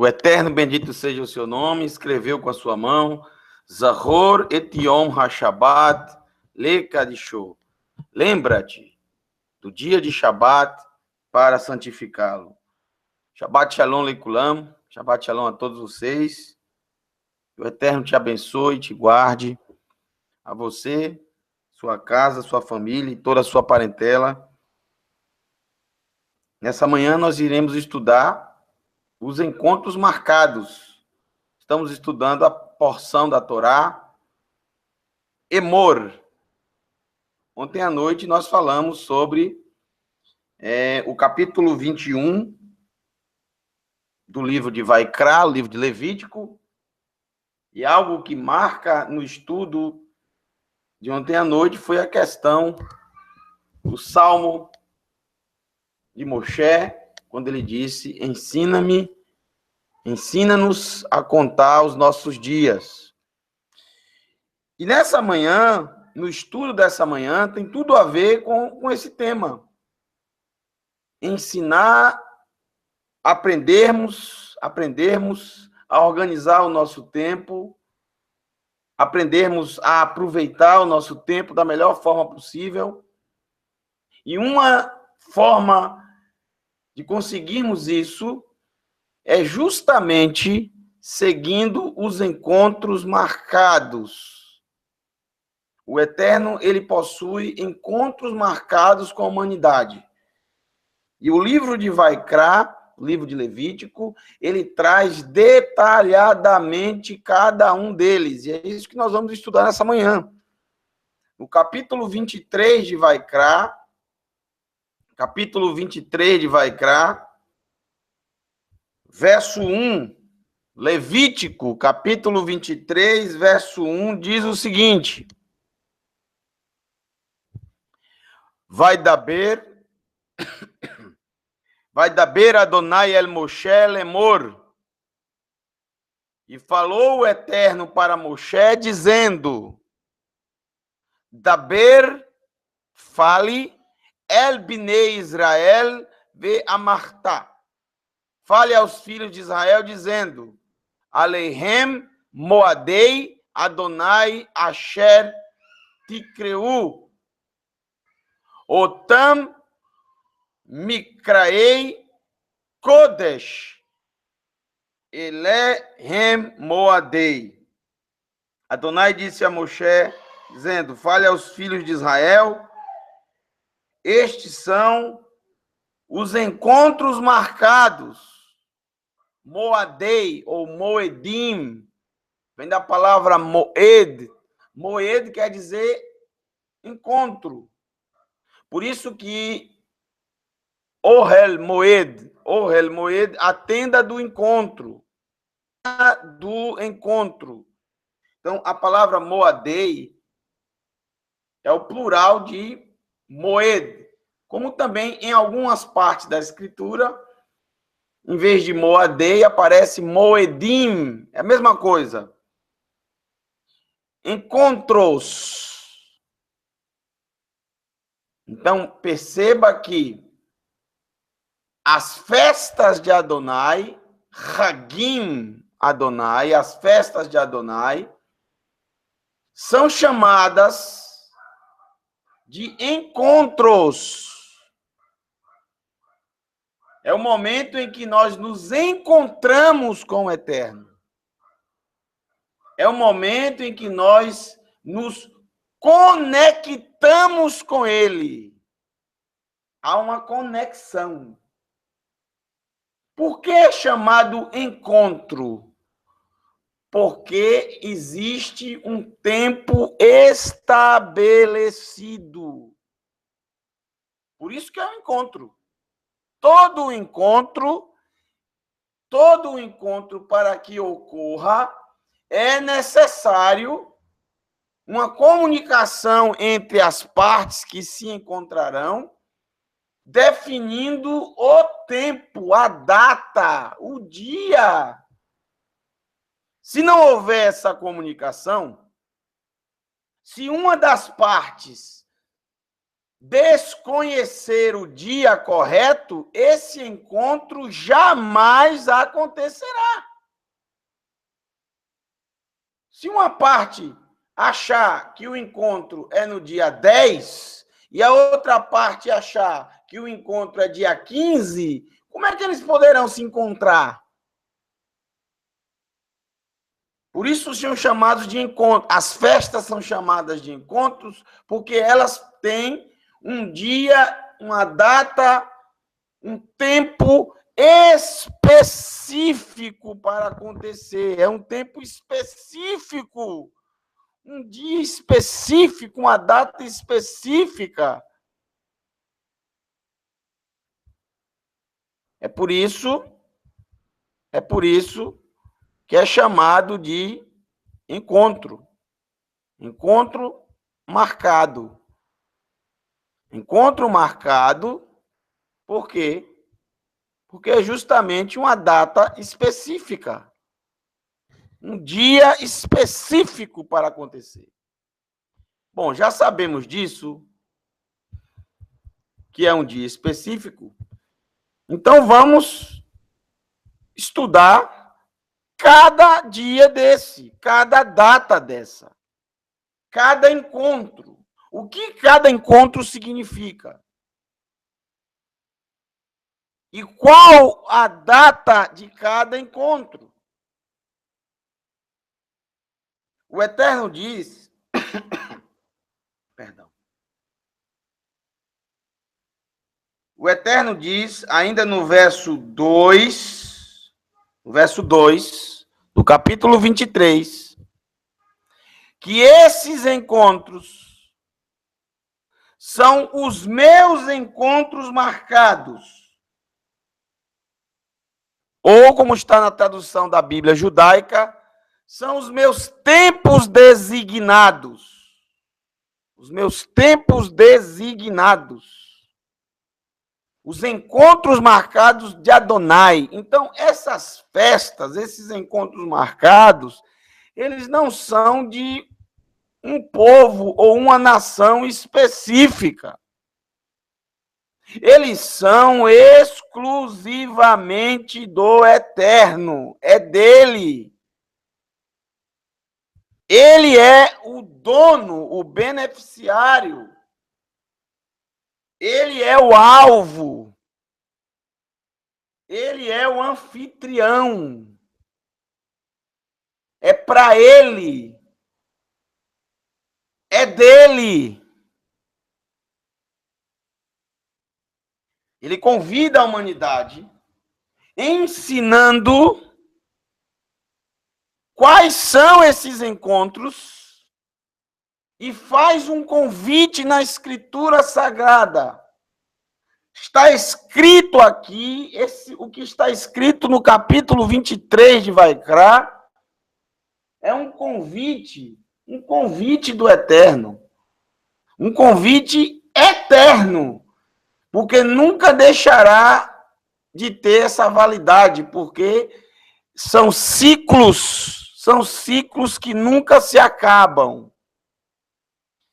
O Eterno bendito seja o seu nome, escreveu com a sua mão, Zahor et Yom HaShabbat Lekadisho. Lembra-te do dia de Shabat para santificá-lo. Shabbat Shalom Leikulam, Shabbat Shalom a todos vocês. O Eterno te abençoe, te guarde, a você, sua casa, sua família e toda a sua parentela. Nessa manhã nós iremos estudar os encontros marcados. Estamos estudando a porção da Torá, Emor. Ontem à noite nós falamos sobre o capítulo 21 do livro de Vaikra, o livro de Levítico, e algo que marca no estudo de ontem à noite foi a questão do Salmo de Moshe, quando ele disse, ensina-nos a contar os nossos dias. E nessa manhã, no estudo dessa manhã, tem tudo a ver com esse tema. Ensinar, aprendermos a organizar o nosso tempo, aprendermos a aproveitar o nosso tempo da melhor forma possível. E uma forma de conseguirmos isso é justamente seguindo os encontros marcados. O Eterno, ele possui encontros marcados com a humanidade. E o livro de Vaikra, o livro de Levítico, ele traz detalhadamente cada um deles. E é isso que nós vamos estudar nessa manhã. No capítulo 23 de Vaikra, verso 1, Levítico, capítulo 23, verso 1, diz o seguinte: Vai daber Adonai el Moshe lemor. E falou o Eterno para Moshe, dizendo, Daber, fale, el binei Israel ve amartá. Fale aos filhos de Israel, dizendo, Aleihem moadei Adonai asher tikreu. Otam mikraei kodesh. Elehem moadei. Adonai disse a Moshe, dizendo, fale aos filhos de Israel, estes são os encontros marcados. Moadei, ou moedim, vem da palavra moed. Moed quer dizer encontro. Por isso que Ohel Moed, a tenda do encontro. Então, a palavra Moadei é o plural de Moed, como também em algumas partes da Escritura, em vez de Moadei, aparece Moedim, é a mesma coisa. Encontros. Então, perceba que as festas de Adonai, Hagim Adonai, as festas de Adonai, são chamadas de encontros. É o momento em que nós nos encontramos com o Eterno. É o momento em que nós nos conectamos com Ele. Há uma conexão. Por que é chamado encontro? Porque existe um tempo estabelecido. Por isso que é um encontro. Todo encontro, para que ocorra, é necessário uma comunicação entre as partes que se encontrarão, definindo o tempo, a data, o dia. Se não houver essa comunicação, se uma das partes desconhecer o dia correto, esse encontro jamais acontecerá. Se uma parte achar que o encontro é no dia 10 e a outra parte achar que o encontro é dia 15, como é que eles poderão se encontrar? Por isso são chamados de encontros. As festas são chamadas de encontros porque elas têm um dia, uma data, um tempo específico para acontecer. É um tempo específico, um dia específico, uma data específica. É por isso que é chamado de encontro. Encontro marcado. Encontro marcado, por quê? Porque é justamente uma data específica. Um dia específico para acontecer. Bom, já sabemos disso, que é um dia específico. Então vamos estudar cada dia desse, cada data dessa, cada encontro. O que cada encontro significa? E qual a data de cada encontro? O Eterno diz, perdão. O Eterno diz, ainda no verso 2, do capítulo 23, que esses encontros são os meus encontros marcados. Ou, como está na tradução da Bíblia judaica, são os meus tempos designados. Os meus tempos designados. Os encontros marcados de Adonai. Então, essas festas, esses encontros marcados, eles não são de um povo ou uma nação específica. Eles são exclusivamente do Eterno, é dele. Ele é o dono, o beneficiário. Ele é o alvo. Ele é o anfitrião. É para ele. É dele. Ele convida a humanidade, ensinando quais são esses encontros e faz um convite na Escritura Sagrada. Está escrito aqui, o que está escrito no capítulo 23 de Vaikra, é um convite do Eterno. Um convite eterno, porque nunca deixará de ter essa validade, porque são ciclos que nunca se acabam.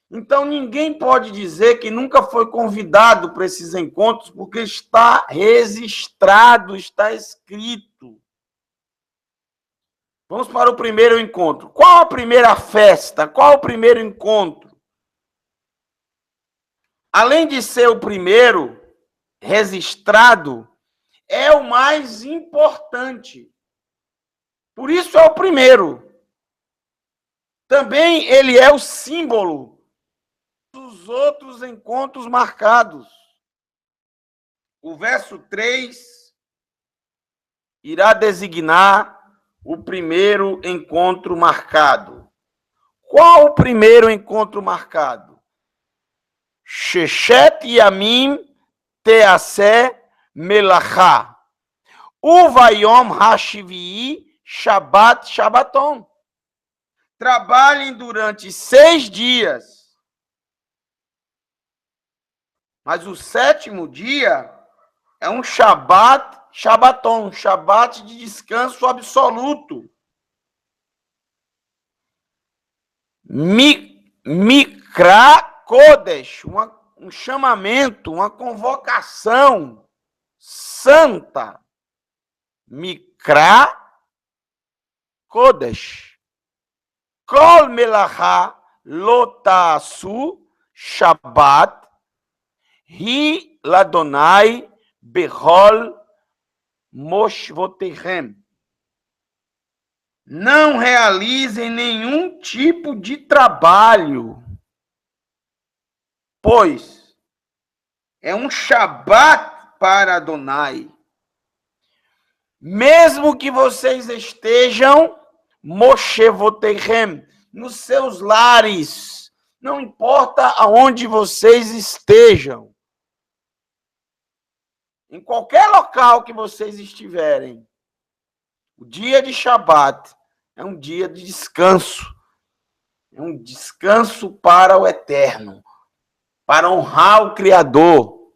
Então, ninguém pode dizer que nunca foi convidado para esses encontros, porque está registrado, está escrito. Vamos para o primeiro encontro. Qual a primeira festa? Qual o primeiro encontro? Além de ser o primeiro registrado, é o mais importante. Por isso é o primeiro. Também ele é o símbolo dos outros encontros marcados. O verso 3 irá designar o primeiro encontro marcado. Qual o primeiro encontro marcado? Sheshet Yamim Teaseh Melachá. Uvayom Hashivii Shabbat Shabbaton. Trabalhem durante 6 dias. Mas o 7º dia é um Shabbat Shabbaton, um Shabbat de descanso absoluto. Mikra Kodesh, um chamamento, uma convocação santa. Mikra Kodesh. Kol melacha lo ta'asu Shabbat hi ladonai bechol moshvotechem. Não realizem nenhum tipo de trabalho, pois é um Shabat para Adonai. Mesmo que vocês estejam moshvotechem, nos seus lares, não importa aonde vocês estejam, em qualquer local que vocês estiverem, o dia de Shabat é um dia de descanso. É um descanso para o eterno, para honrar o Criador.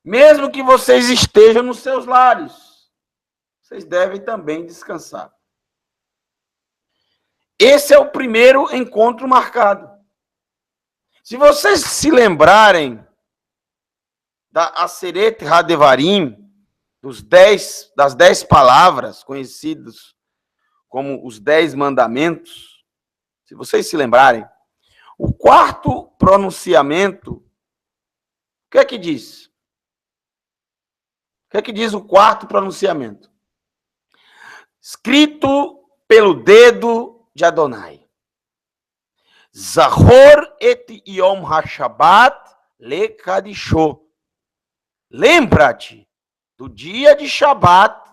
Mesmo que vocês estejam nos seus lares, vocês devem também descansar. Esse é o primeiro encontro marcado. Se vocês se lembrarem da Aseret HaDevarim, das 10 palavras conhecidas como os 10 mandamentos, se vocês se lembrarem, o quarto pronunciamento, o que é que diz? O que é que diz o quarto pronunciamento? Escrito pelo dedo de Adonai. Zahor et Yom HaShabbat lekadisho. Lembra-te do dia de Shabat.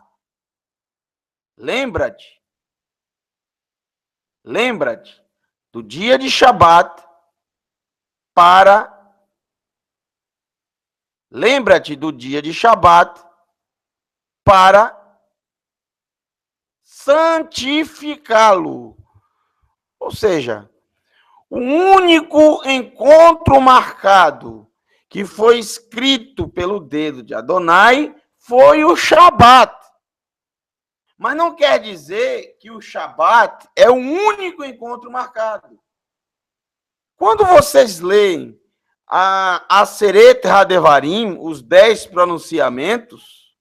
Lembra-te do dia de Shabat para... Lembra-te do dia de Shabat para santificá-lo. Ou seja, o único encontro marcado que foi escrito pelo dedo de Adonai foi o Shabat. Mas não quer dizer que o Shabat é o único encontro marcado. Quando vocês leem a Aseret HaDevarim, os 10 pronunciamentos,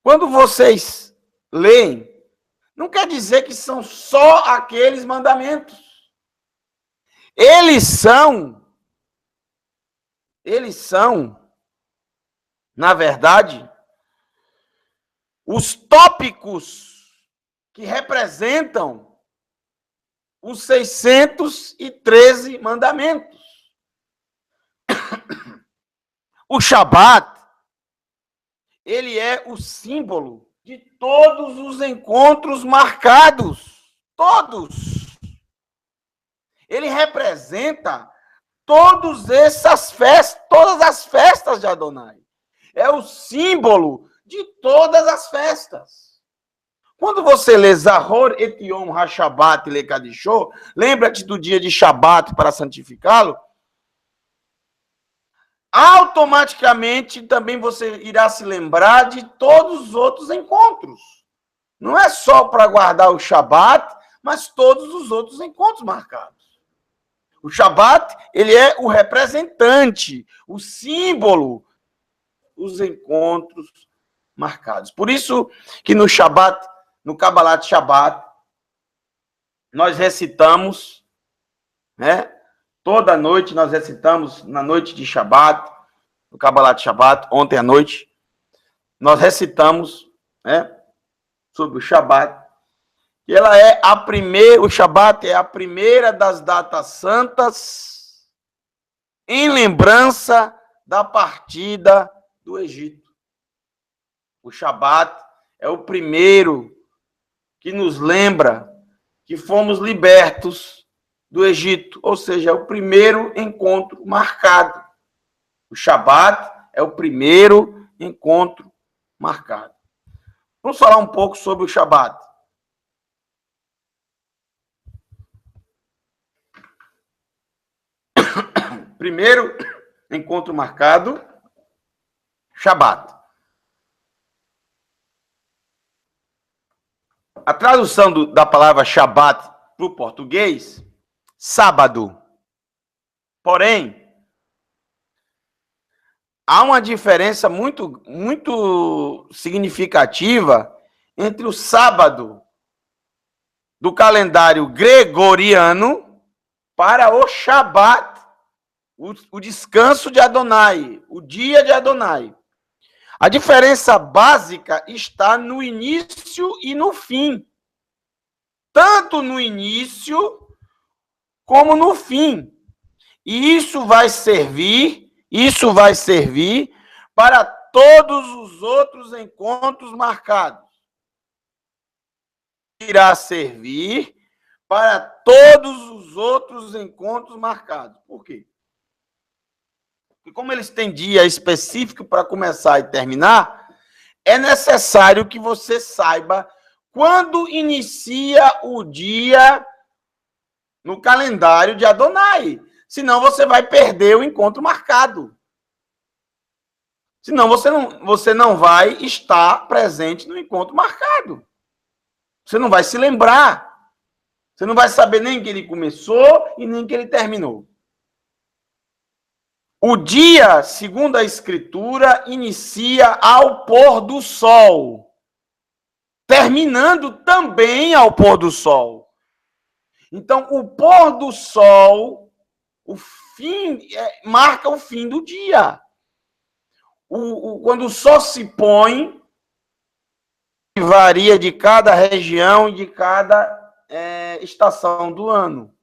quando vocês leem, não quer dizer que são só aqueles mandamentos. Eles são, na verdade, os tópicos que representam os 613 mandamentos. O Shabat, ele é o símbolo de todos os encontros marcados. Todos. Ele representa todas as festas de Adonai. É o símbolo de todas as festas. Quando você lê Zahor et Yom HaShabbat lekadisho, lembra-te do dia de Shabat para santificá-lo, automaticamente também você irá se lembrar de todos os outros encontros. Não é só para guardar o Shabat, mas todos os outros encontros marcados. O Shabat, ele é o representante, o símbolo dos encontros marcados. Por isso que no Shabat, no Kabbalat Shabat, nós recitamos, né? Toda noite nós recitamos, na noite de Shabat, no Kabbalat Shabat, ontem à noite, nós recitamos, né, sobre o Shabat. E ela é a primeira, o Shabat é a primeira das datas santas em lembrança da partida do Egito. O Shabat é o primeiro que nos lembra que fomos libertos do Egito, ou seja, é o primeiro encontro marcado. O Shabat é o primeiro encontro marcado. Vamos falar um pouco sobre o Shabat. Primeiro encontro marcado, Shabat. A tradução da palavra Shabat para o português, sábado. Porém, há uma diferença muito significativa entre o sábado do calendário gregoriano para o Shabat, o descanso de Adonai, o dia de Adonai. A diferença básica está no início e no fim. Tanto no início como no fim. E isso vai servir para todos os outros encontros marcados. Irá servir para todos os outros encontros marcados. Por quê? Porque como eles têm dia específico para começar e terminar, é necessário que você saiba quando inicia o dia no calendário de Adonai. Senão você vai perder o encontro marcado. Senão você não vai estar presente no encontro marcado. Você não vai se lembrar. Você não vai saber nem que ele começou e nem que ele terminou. O dia, segundo a Escritura, inicia ao pôr do sol, terminando também ao pôr do sol. Então, o pôr do sol, o fim, marca o fim do dia. Quando o sol se põe, varia de cada região e de cada estação do ano.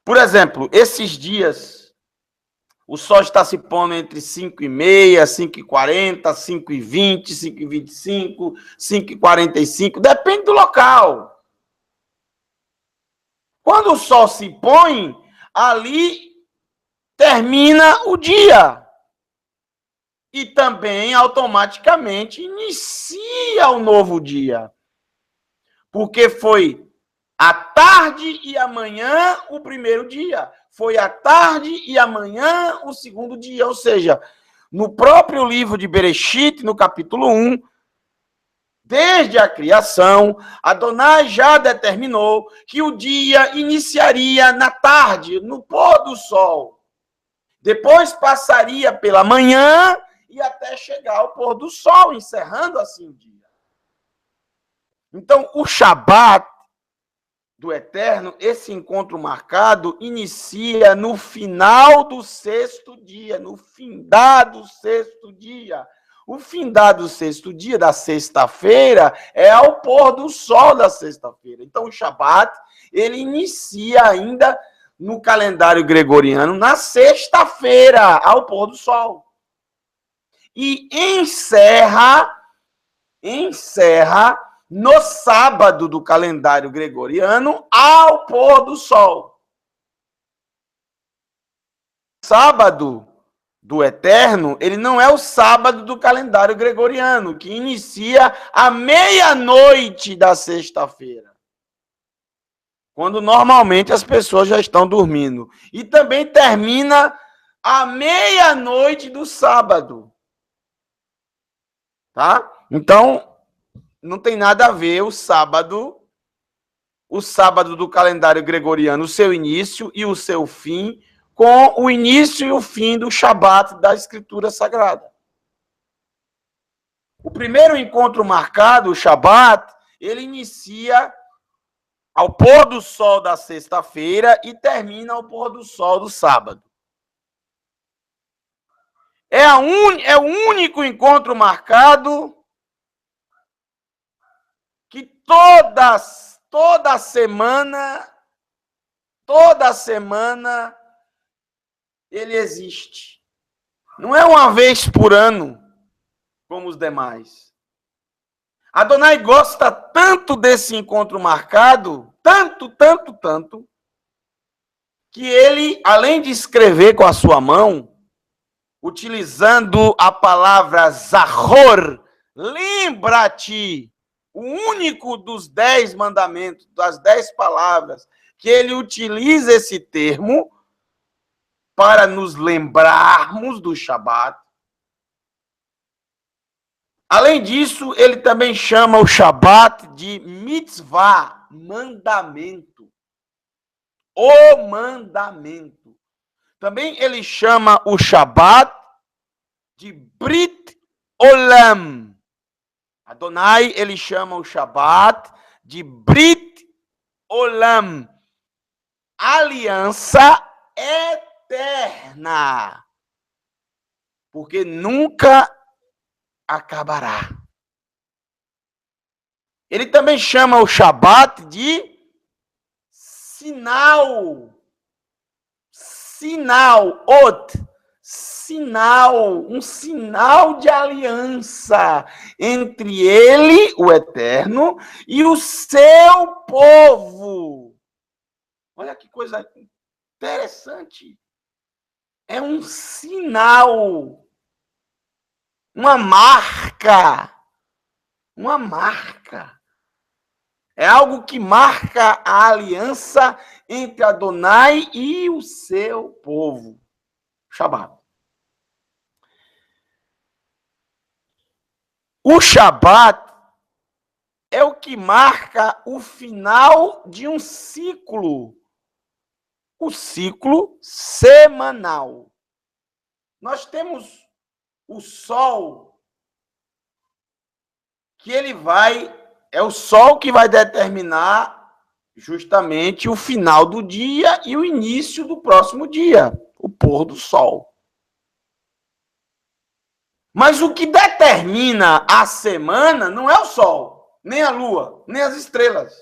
Por exemplo, esses dias, o sol está se pondo entre 5h30, 5h40, 5h20, 5h25, 5h45, depende do local. Quando o sol se põe, ali termina o dia. E também, automaticamente, inicia o novo dia. Porque foi à tarde e amanhã o primeiro dia. Foi à tarde e amanhã o segundo dia. Ou seja, no próprio livro de Bereshit, no capítulo 1, desde a criação, Adonai já determinou que o dia iniciaria na tarde, no pôr do sol. Depois passaria pela manhã e até chegar ao pôr do sol, encerrando assim o dia. Então, o Shabat do Eterno, esse encontro marcado, inicia no final do sexto dia, no findado sexto dia. O findado sexto dia da sexta-feira é ao pôr do sol da sexta-feira. Então, o Shabat, ele inicia ainda no calendário gregoriano na sexta-feira, ao pôr do sol. E encerra no sábado do calendário gregoriano ao pôr do sol. Sábado do Eterno, ele não é o sábado do calendário gregoriano, que inicia à meia-noite da sexta-feira, quando normalmente as pessoas já estão dormindo. E também termina à meia-noite do sábado. Tá? Então, não tem nada a ver o sábado do calendário gregoriano, o seu início e o seu fim, com o início e o fim do Shabat da Escritura Sagrada. O primeiro encontro marcado, o Shabat, ele inicia ao pôr do sol da sexta-feira e termina ao pôr do sol do sábado. É o único encontro marcado que toda semana ele existe. Não é uma vez por ano, como os demais. Adonai gosta tanto desse encontro marcado, tanto, que ele, além de escrever com a sua mão, utilizando a palavra Zahor, lembra-te, o único dos 10 mandamentos, das 10 palavras, que ele utiliza esse termo para nos lembrarmos do Shabat. Além disso, ele também chama o Shabat de mitzvah, mandamento. o mandamento. Também ele chama o Shabat de Brit Olam. Adonai, ele chama o Shabat de Brit Olam, aliança eterna, porque nunca acabará. Ele também chama o Shabat de sinal, sinal, um sinal de aliança entre ele, o Eterno, e o seu povo. Olha que coisa interessante. É um sinal, uma marca, É algo que marca a aliança entre Adonai e o seu povo. Shabat. O Shabat é o que marca o final de um ciclo. O ciclo semanal. Nós temos o sol, que é o sol que vai determinar justamente o final do dia e o início do próximo dia, o pôr do sol. Mas o que determina a semana não é o sol, nem a lua, nem as estrelas.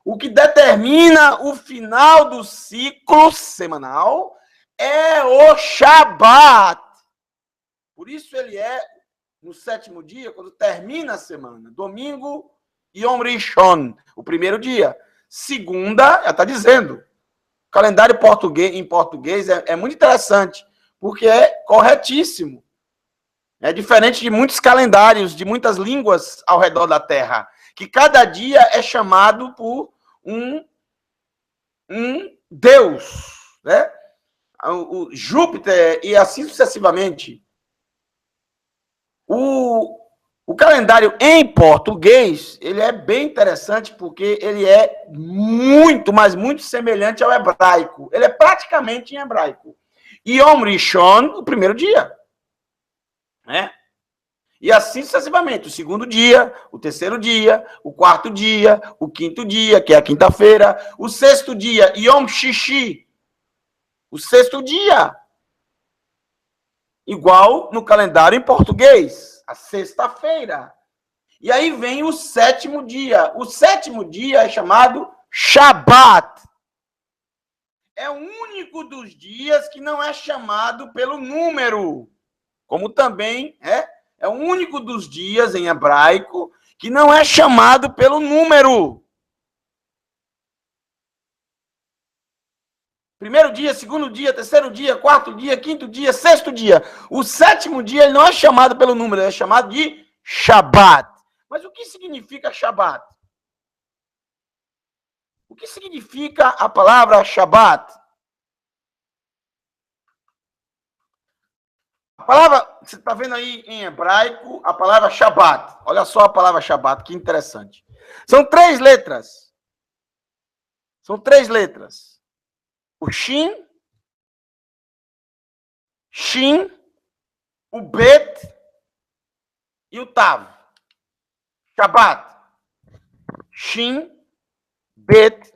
O que determina o final do ciclo semanal é o Shabat. Por isso ele é no sétimo dia, quando termina a semana. Domingo, Yom Rishon, o primeiro dia. Segunda, já está dizendo. O calendário em português é muito interessante, porque é corretíssimo. É diferente de muitos calendários, de muitas línguas ao redor da Terra, que cada dia é chamado por um Deus, né? O Júpiter e assim sucessivamente. O calendário em português, ele é bem interessante porque ele é muito, mas muito semelhante ao hebraico. Ele é praticamente em hebraico. Yom Rishon, o primeiro dia. Né? E assim sucessivamente. O segundo dia, o terceiro dia, o quarto dia, o quinto dia, que é a quinta-feira. O sexto dia, Yom Shishi. O sexto dia. Igual no calendário em português, a sexta-feira. E aí vem o sétimo dia. O sétimo dia é chamado Shabat. É o único dos dias que não é chamado pelo número. Como também é o único dos dias em hebraico que não é chamado pelo número. Primeiro dia, segundo dia, terceiro dia, quarto dia, quinto dia, sexto dia. O sétimo dia ele não é chamado pelo número, ele é chamado de Shabat. Mas o que significa Shabat? O que significa a palavra Shabat? A palavra, você está vendo aí em hebraico, a palavra Shabat. Olha só a palavra Shabat, que interessante. São 3 letras. O Shin, o Bet e o Tav. Shabat. Shin, Bet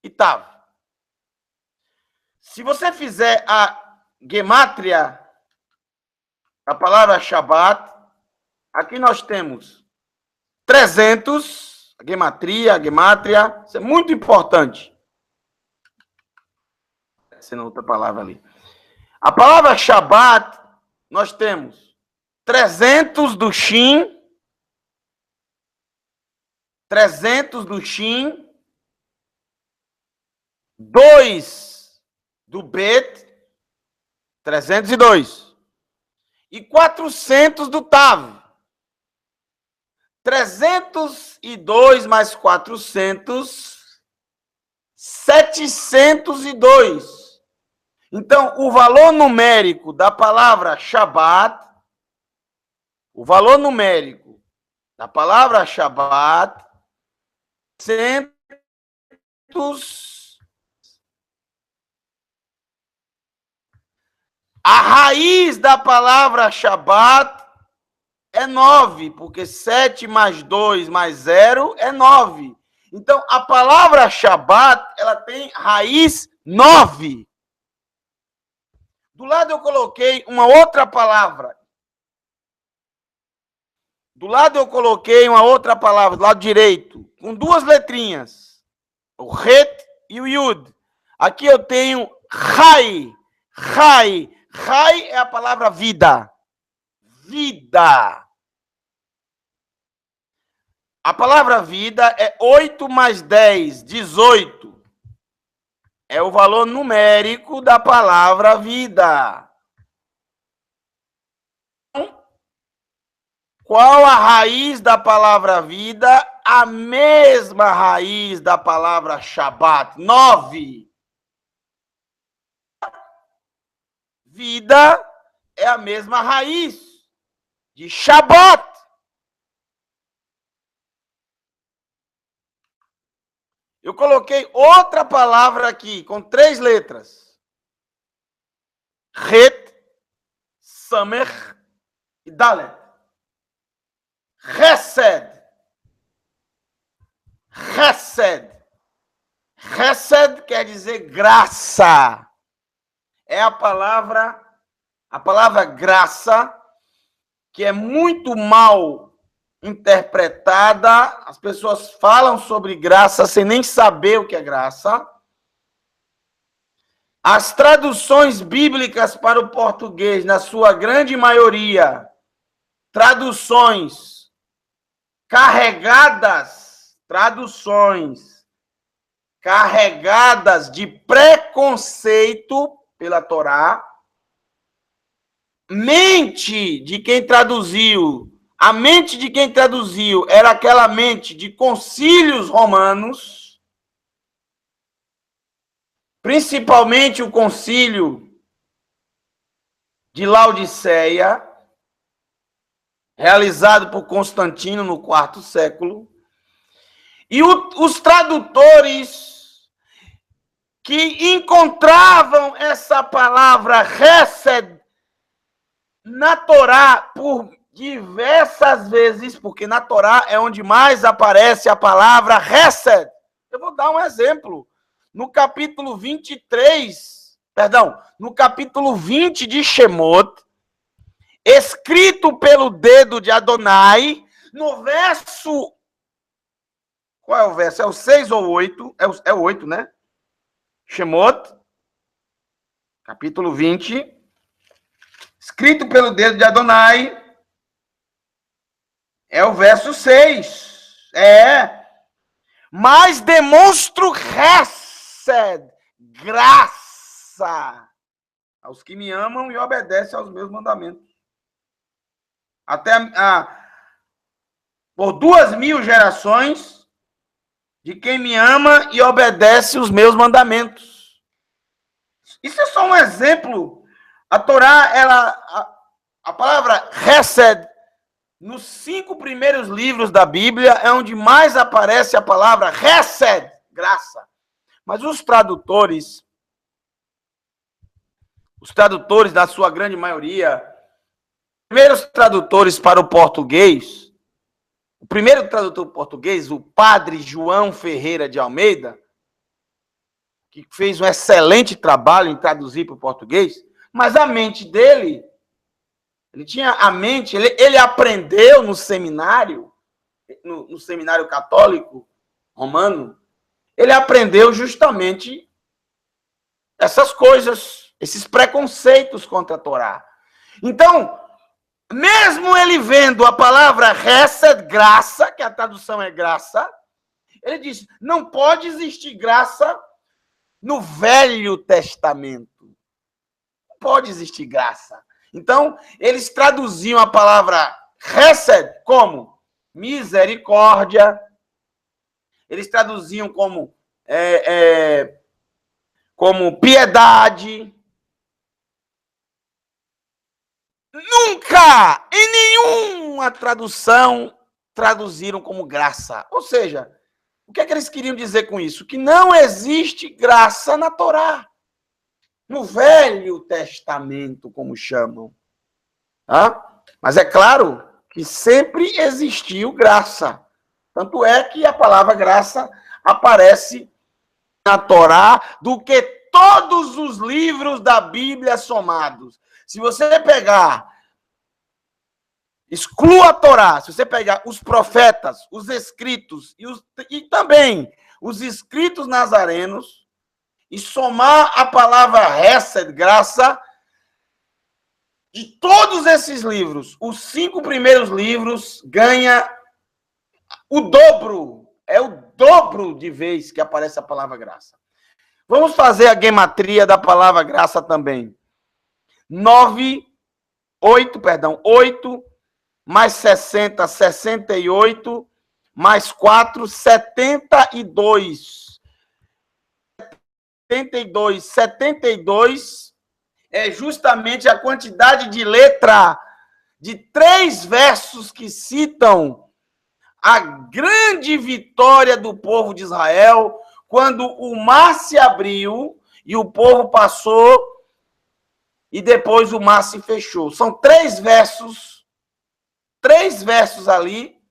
e Tav. Se você fizer a gemátria da palavra Shabat, aqui nós temos 300, a gemátria, isso é muito importante. Sendo outra palavra ali. A palavra Shabat, nós temos 300 do Shin, 2 do Bet, 302. E 400 do Tav. 302 mais 400, 702. Então, o valor numérico da palavra Shabat, 702. A raiz da palavra Shabat é 9, porque 7 mais 2 mais 0 é 9. Então, a palavra Shabat, ela tem raiz 9. Do lado eu coloquei uma outra palavra. Do lado direito, com duas letrinhas. O Het e o Yud. Aqui eu tenho Chai. Chai. Chai é a palavra vida. Vida. A palavra vida é 8 mais 10, 18. É o valor numérico da palavra vida. Qual a raiz da palavra vida? A mesma raiz da palavra Shabat, 9. Vida é a mesma raiz de Shabat. Eu coloquei outra palavra aqui, com 3 letras. Het, Samer e Dalet. Chesed. Chesed. Chesed quer dizer graça. É a palavra graça, que é muito mal interpretada. As pessoas falam sobre graça sem nem saber o que é graça. As traduções bíblicas para o português, na sua grande maioria, traduções carregadas de preconceito pela Torá. A mente de quem traduziu era aquela mente de concílios romanos, principalmente o concílio de Laodiceia, realizado por Constantino no IV século, e os tradutores que encontravam essa palavra Chesed na Torá por diversas vezes, porque na Torá é onde mais aparece a palavra Chesed. Eu vou dar um exemplo. No capítulo 20 de Shemot, escrito pelo dedo de Adonai, no verso... Qual é o verso? É o 6 ou 8? É o 8, né? Shemot, capítulo 20, escrito pelo dedo de Adonai, é o verso 6. Mas demonstro Chesed, graça, aos que me amam e obedecem aos meus mandamentos. Por 2000 gerações de quem me ama e obedece os meus mandamentos. Isso é só um exemplo. A Torá, a palavra Chesed, nos 5 primeiros livros da Bíblia, é onde mais aparece a palavra Chesed, graça. Mas os tradutores, na sua grande maioria, primeiros tradutores para o português, o primeiro tradutor português, o padre João Ferreira de Almeida, que fez um excelente trabalho em traduzir para o português, mas a mente dele, ele aprendeu no seminário, no seminário católico romano, ele aprendeu justamente essas coisas, esses preconceitos contra a Torá. Então, mesmo ele vendo a palavra Chesed, graça, que a tradução é graça, ele diz, não pode existir graça no Velho Testamento. Não pode existir graça. Então, eles traduziam a palavra Chesed como misericórdia. Eles traduziam como piedade. Nunca, em nenhuma tradução, traduziram como graça. Ou seja, o que é que eles queriam dizer com isso? Que não existe graça na Torá. no Velho Testamento, como chamam. Mas é claro que sempre existiu graça. Tanto é que a palavra graça aparece na Torá do que todos os livros da Bíblia somados. Se você pegar, exclua a Torá, se você pegar os profetas, os escritos e também os escritos nazarenos e somar a palavra Hesed, graça, de todos esses livros, os 5 primeiros livros ganha o dobro. É o dobro de vez que aparece a palavra graça. Vamos fazer a gematria da palavra graça também. 8 mais 60, 68, mais 4, 72. 72 é justamente a quantidade de letra de 3 versos que citam a grande vitória do povo de Israel, quando o mar se abriu e o povo passou e depois o mar se fechou. São 3 versos ali,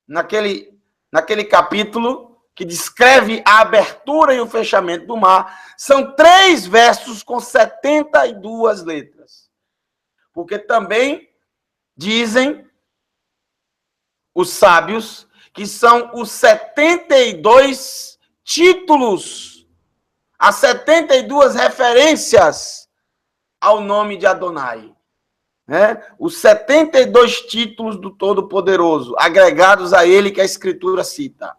naquele capítulo, que descreve a abertura e o fechamento do mar. São 3 versos com 72 letras. Porque também dizem os sábios que são os 72 títulos, as 72 referências ao nome de Adonai. Os 72 títulos do Todo-Poderoso, agregados a ele que a Escritura cita.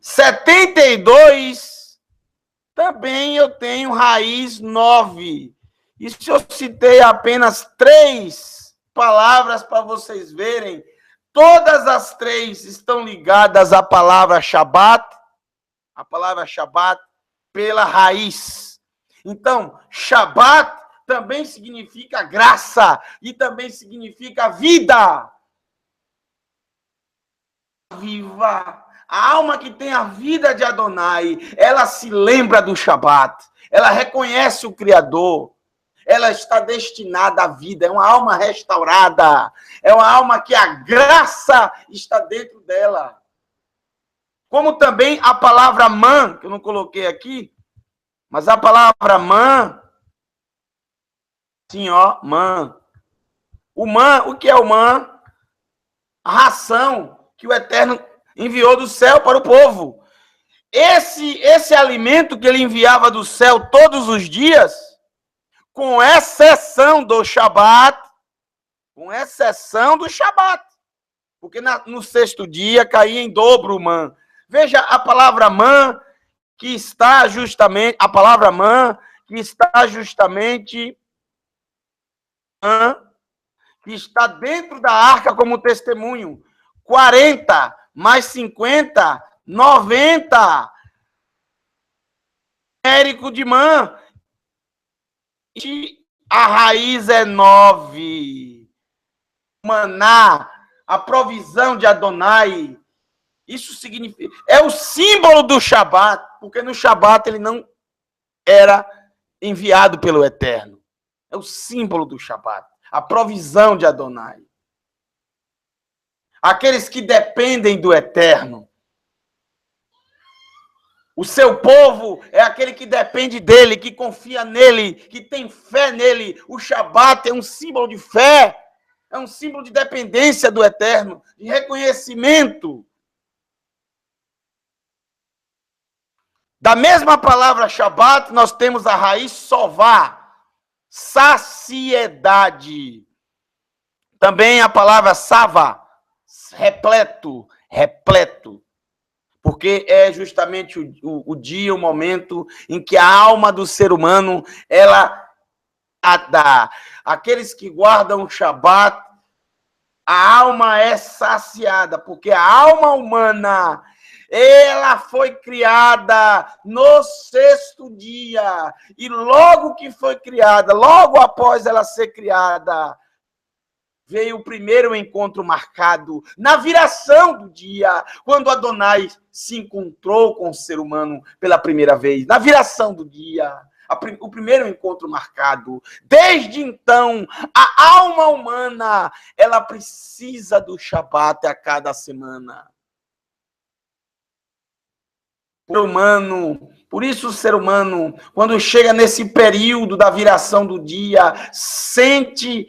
72, também eu tenho raiz 9. E se eu citei apenas 3 palavras para vocês verem, todas as 3 estão ligadas à palavra Shabat, pela raiz. Então, Shabat também significa graça e também significa vida viva. A alma que tem a vida de Adonai, ela se lembra do Shabat, ela reconhece o Criador, ela está destinada à vida, é uma alma restaurada, é uma alma que a graça está dentro dela. Como também a palavra man, que eu não coloquei aqui, mas a palavra man, sim, man. O man, o que é o man? A ração que o Eterno enviou do céu para o povo. Esse alimento que ele enviava do céu todos os dias, com exceção do Shabat, porque no 6º dia caía em dobro o man. Veja a palavra man, que está justamente que está dentro da arca como testemunho. 40 mais 50, 90. Numérico de man. E a raiz é 9. Maná, a provisão de Adonai. Isso significa... É o símbolo do Shabat, porque no Shabat ele não era enviado pelo Eterno. É o símbolo do Shabat, a provisão de Adonai. Aqueles que dependem do Eterno. O seu povo é aquele que depende dele, que confia nele, que tem fé nele. O Shabat é um símbolo de fé, é um símbolo de dependência do Eterno, de reconhecimento. Da mesma palavra Shabat, nós temos a raiz sová, saciedade. Também a palavra sava, repleto. Porque é justamente o dia, o momento em que a alma do ser humano, ela dá. Aqueles que guardam o Shabat, a alma é saciada, porque a alma humana, ela foi criada no 6º dia. E logo que foi criada, logo após ela ser criada, veio o primeiro encontro marcado na viração do dia, quando Adonai se encontrou com o ser humano pela primeira vez. Na viração do dia, o primeiro encontro marcado. Desde então, a alma humana, ela precisa do Shabat a cada semana. Por isso o ser humano, quando chega nesse período da viração do dia, sente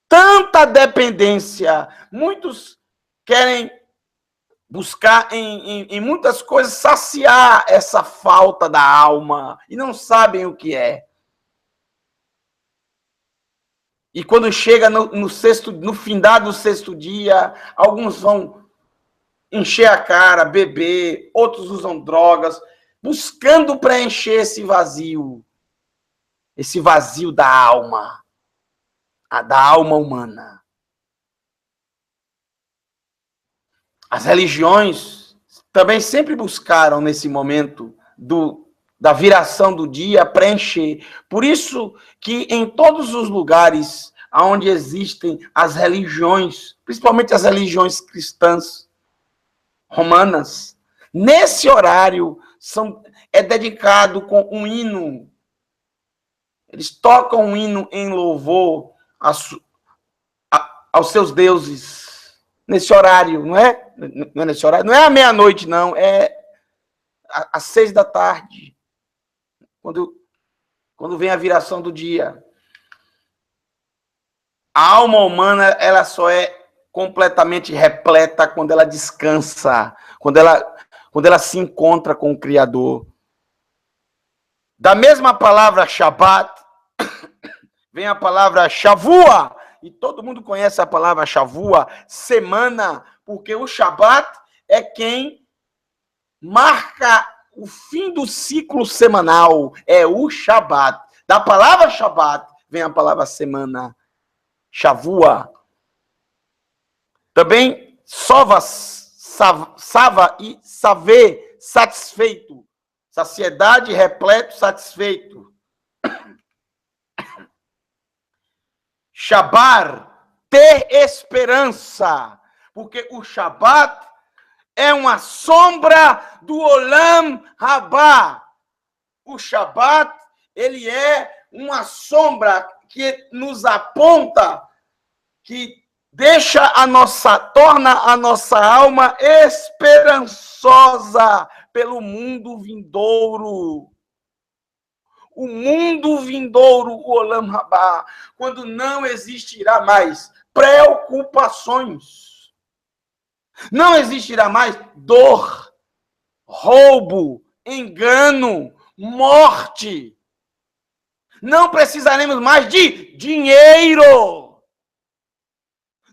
tanta dependência. Muitos querem buscar em muitas coisas saciar essa falta da alma e não sabem o que é. E quando chega no findar do sexto dia, alguns vão encher a cara, beber, outros usam drogas, buscando preencher esse vazio da alma humana. As religiões também sempre buscaram, nesse momento da viração do dia, preencher. Por isso que em todos os lugares onde existem as religiões, principalmente as religiões cristãs, romanas, nesse horário é dedicado com um hino. Eles tocam um hino em louvor aos seus deuses. Nesse horário, não é? Não é nesse horário, não é à meia-noite, não. É às 6 da tarde. Quando vem a viração do dia. A alma humana, ela só é completamente repleta quando ela descansa, quando ela se encontra com o Criador. Da mesma palavra Shabat, vem a palavra Shavua, e todo mundo conhece a palavra Shavua, semana, porque o Shabat é quem marca o fim do ciclo semanal, é o Shabat. Da palavra Shabat vem a palavra semana, Shavua. Também sova, sava e saver, satisfeito. Saciedade, repleto, satisfeito. Shabar, ter esperança. Porque o Shabat é uma sombra do Olam Rabá. O Shabat, ele é uma sombra que nos aponta, que torna a nossa alma esperançosa pelo mundo vindouro. O mundo vindouro, o Olam Rabá, quando não existirá mais preocupações, não existirá mais dor, roubo, engano, morte. Não precisaremos mais de dinheiro.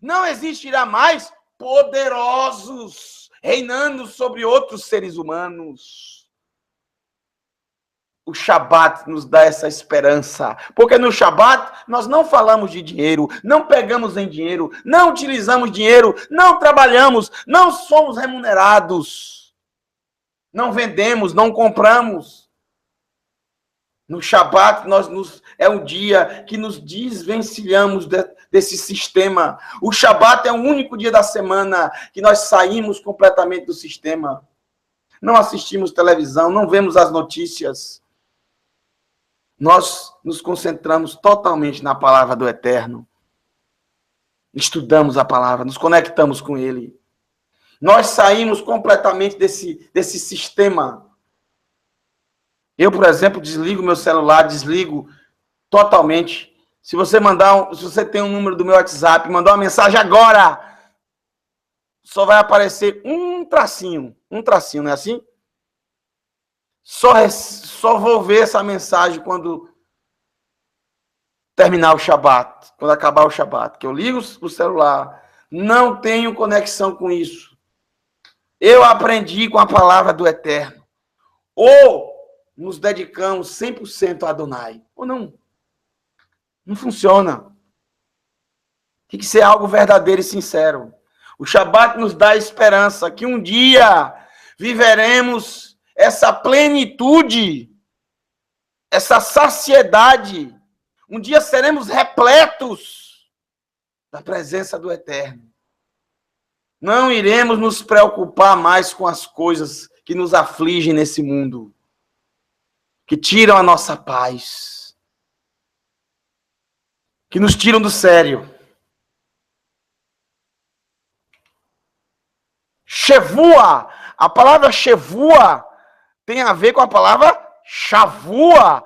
Não existirá mais poderosos reinando sobre outros seres humanos. O Shabat nos dá essa esperança, porque no Shabat nós não falamos de dinheiro, não pegamos em dinheiro, não utilizamos dinheiro, não trabalhamos, não somos remunerados, não vendemos, não compramos. No Shabat é um dia que nos desvencilhamos desse sistema. O Shabat é o único dia da semana que nós saímos completamente do sistema. Não assistimos televisão, não vemos as notícias. Nós nos concentramos totalmente na palavra do Eterno. Estudamos a palavra, nos conectamos com Ele. Nós saímos completamente desse sistema. Eu, por exemplo, desligo meu celular, desligo totalmente. Se você tem um número do meu WhatsApp, mandar uma mensagem agora, só vai aparecer um tracinho, não é assim? Só vou ver essa mensagem quando terminar o Shabat, quando acabar o Shabat, que eu ligo o celular, não tenho conexão com isso. Eu aprendi com a palavra do Eterno. Ou nos dedicamos 100% a Adonai, ou não. Não funciona. Tem que ser algo verdadeiro e sincero. O Shabat nos dá esperança que um dia viveremos essa plenitude, essa saciedade. Um dia seremos repletos da presença do Eterno. Não iremos nos preocupar mais com as coisas que nos afligem nesse mundo. que tiram a nossa paz, que nos tiram do sério. Shevua, a palavra Shevua tem a ver com a palavra Shavua.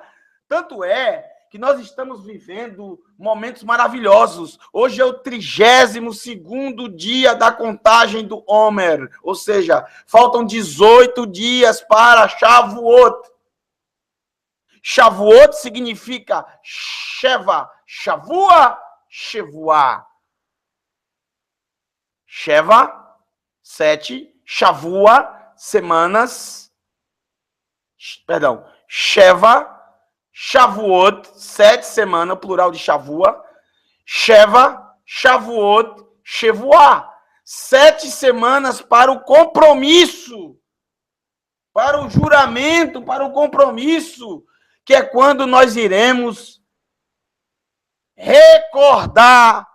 Tanto é que nós estamos vivendo momentos maravilhosos. Hoje é o 32º dia da contagem do Homer, ou seja, faltam 18 dias para Shavuot. Shavuot significa Sheva, Shavua, Shevuah. Sheva, 7, Shavua, semanas. Perdão, Sheva, Shavuot, 7 semanas, plural de Shavua. Sheva, Shavuot, Shevuah. 7 semanas para o compromisso, para o juramento, para o compromisso, que é quando nós iremos recordar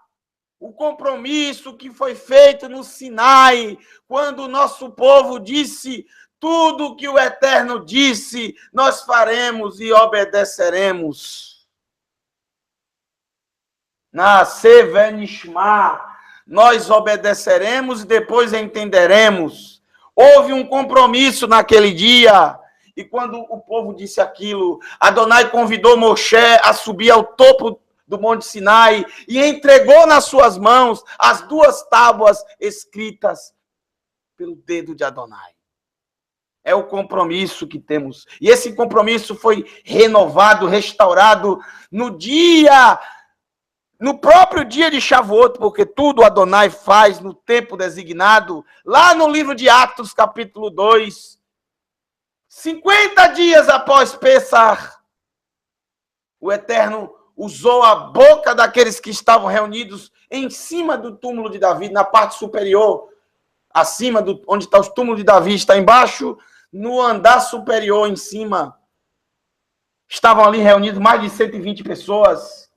o compromisso que foi feito no Sinai, quando o nosso povo disse: tudo que o Eterno disse, nós faremos e obedeceremos. Nascer venishma, nós obedeceremos e depois entenderemos. Houve um compromisso naquele dia, e quando o povo disse aquilo, Adonai convidou Moshe a subir ao topo do Monte Sinai e entregou nas suas mãos as 2 tábuas escritas pelo dedo de Adonai. É o compromisso que temos. E esse compromisso foi renovado, restaurado no próprio dia de Shavuot, porque tudo Adonai faz no tempo designado, lá no livro de Atos, capítulo 2. 50 dias após Pessah, o Eterno usou a boca daqueles que estavam reunidos em cima do túmulo de Davi, na parte superior, acima onde está o túmulo de Davi, está embaixo, no andar superior, em cima. Estavam ali reunidos mais de 120 pessoas.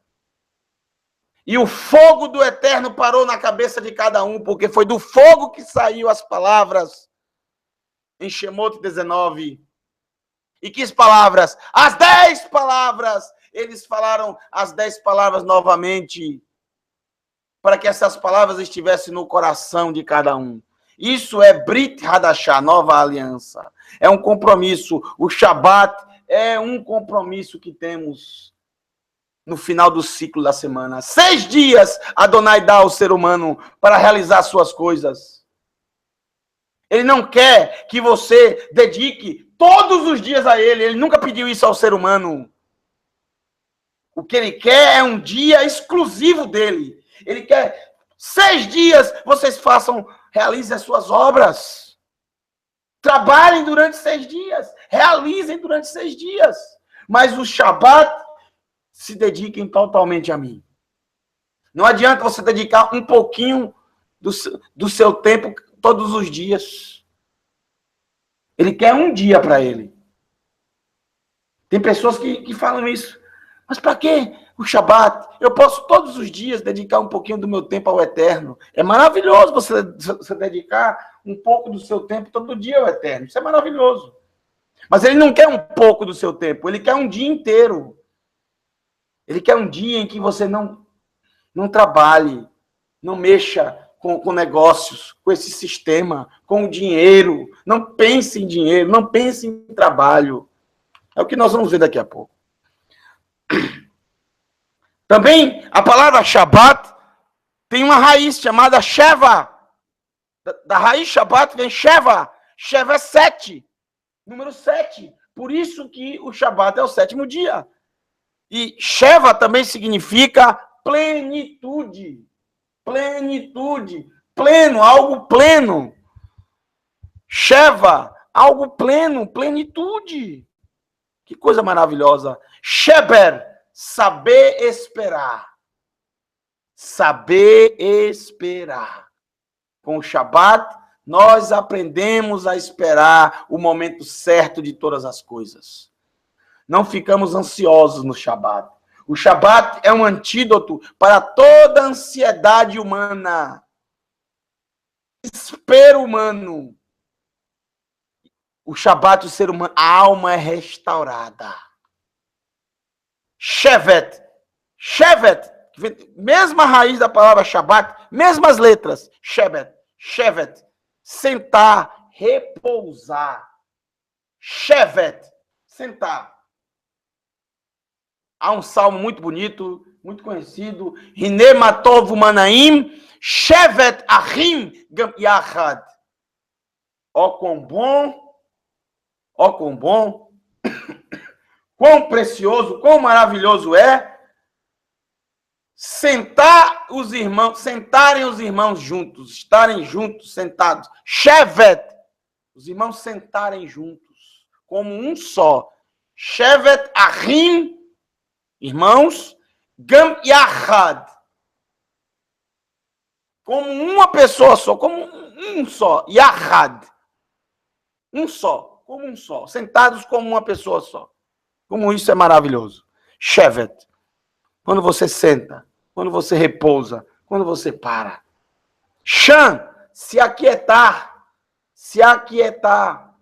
E o fogo do Eterno parou na cabeça de cada um, porque foi do fogo que saiu as palavras em Shemot 19. E que palavras? As 10 palavras. Eles falaram as 10 palavras novamente, para que essas palavras estivessem no coração de cada um. Isso é Brit Hadashah, nova aliança. É um compromisso. O Shabat é um compromisso que temos no final do ciclo da semana. 6 dias Adonai dá ao ser humano para realizar suas coisas. Ele não quer que você dedique todos os dias a ele. Ele nunca pediu isso ao ser humano. O que ele quer é um dia exclusivo dele. Ele quer 6 dias vocês realizem as suas obras. Trabalhem durante 6 dias. Realizem durante 6 dias. Mas o Shabat, se dediquem totalmente a mim. Não adianta você dedicar um pouquinho do seu tempo todos os dias. Ele quer um dia para ele. Tem pessoas que falam isso. Mas para que o Shabat? Eu posso todos os dias dedicar um pouquinho do meu tempo ao Eterno. É maravilhoso você dedicar um pouco do seu tempo todo dia ao Eterno. Isso é maravilhoso. Mas ele não quer um pouco do seu tempo. Ele quer um dia inteiro. Ele quer um dia em que você não trabalhe, não mexa com negócios, com esse sistema, com o dinheiro. Não pense em dinheiro, não pense em trabalho. É o que nós vamos ver daqui a pouco. Também a palavra Shabat tem uma raiz chamada Sheva. Da raiz Shabat vem Sheva. Sheva é 7. Número 7. Por isso que o Shabat é o 7º dia. E Sheva também significa plenitude. Plenitude. Pleno, algo pleno. Sheva, algo pleno, plenitude. Que coisa maravilhosa. Sheber, saber esperar. Saber esperar. Com o Shabat, nós aprendemos a esperar o momento certo de todas as coisas. Não ficamos ansiosos no Shabat. O Shabat é um antídoto para toda ansiedade humana. Desespero humano. o Shabat do ser humano, a alma é restaurada. Shevet. Shevet. Mesma raiz da palavra Shabat, mesmas letras. Shevet. Shevet. Sentar, repousar. Shevet. Sentar. Há um salmo muito bonito, muito conhecido. Hine matov manaim, shevet achim gam yachad. Ó quão bom, quão precioso, quão maravilhoso é sentarem os irmãos juntos, estarem juntos, sentados. Shevet, os irmãos sentarem juntos, como um só. Shevet achim, irmãos, Gam Yahad, como uma pessoa só, como um só, Yahad, um só, como um só, sentados como uma pessoa só. Como isso é maravilhoso. Shevet, quando você senta, quando você repousa, quando você para. Shan, se aquietar, se aquietar,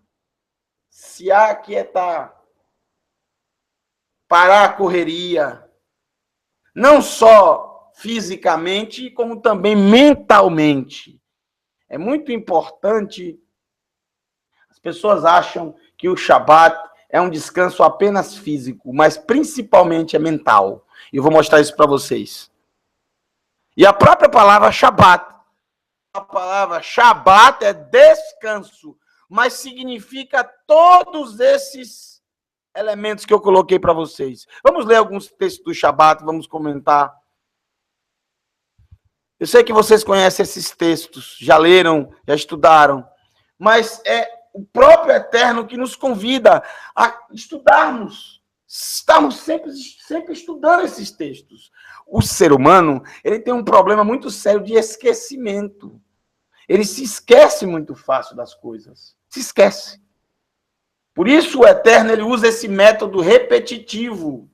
se aquietar, parar a correria, não só fisicamente, como também mentalmente. É muito importante. As pessoas acham que o Shabat é um descanso apenas físico, mas principalmente é mental. E eu vou mostrar isso para vocês. E a própria palavra Shabat, a palavra Shabat é descanso, mas significa todos esses elementos que eu coloquei para vocês. Vamos ler alguns textos do Shabat, vamos comentar. Eu sei que vocês conhecem esses textos, já leram, já estudaram, mas é o próprio Eterno que nos convida a estudarmos. Estamos sempre estudando esses textos. O ser humano, ele tem um problema muito sério de esquecimento. Ele se esquece muito fácil das coisas. Se esquece. Por isso o Eterno, ele usa esse método repetitivo.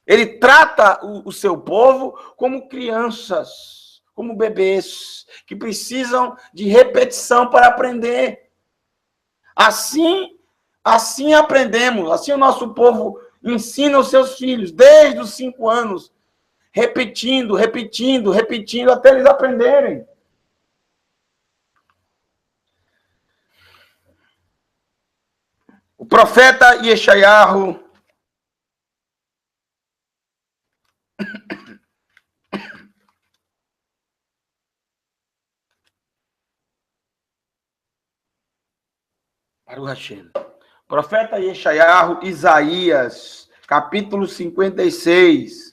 Ele trata o seu povo como crianças, como bebês, que precisam de repetição para aprender. Assim aprendemos, assim o nosso povo ensina os seus filhos, desde os 5 anos, repetindo, até eles aprenderem. O profeta Yeshayahu, Baruch Hashem. Profeta Yeshayahu, Isaías, capítulo 56.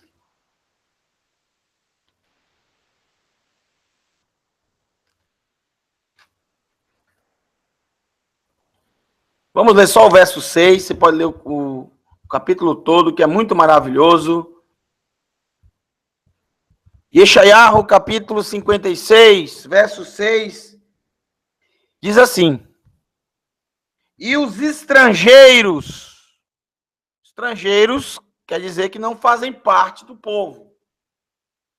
Vamos ler só o verso 6, você pode ler o capítulo todo, que é muito maravilhoso. Yeshayahu, capítulo 56, verso 6, diz assim: e os estrangeiros quer dizer que não fazem parte do povo,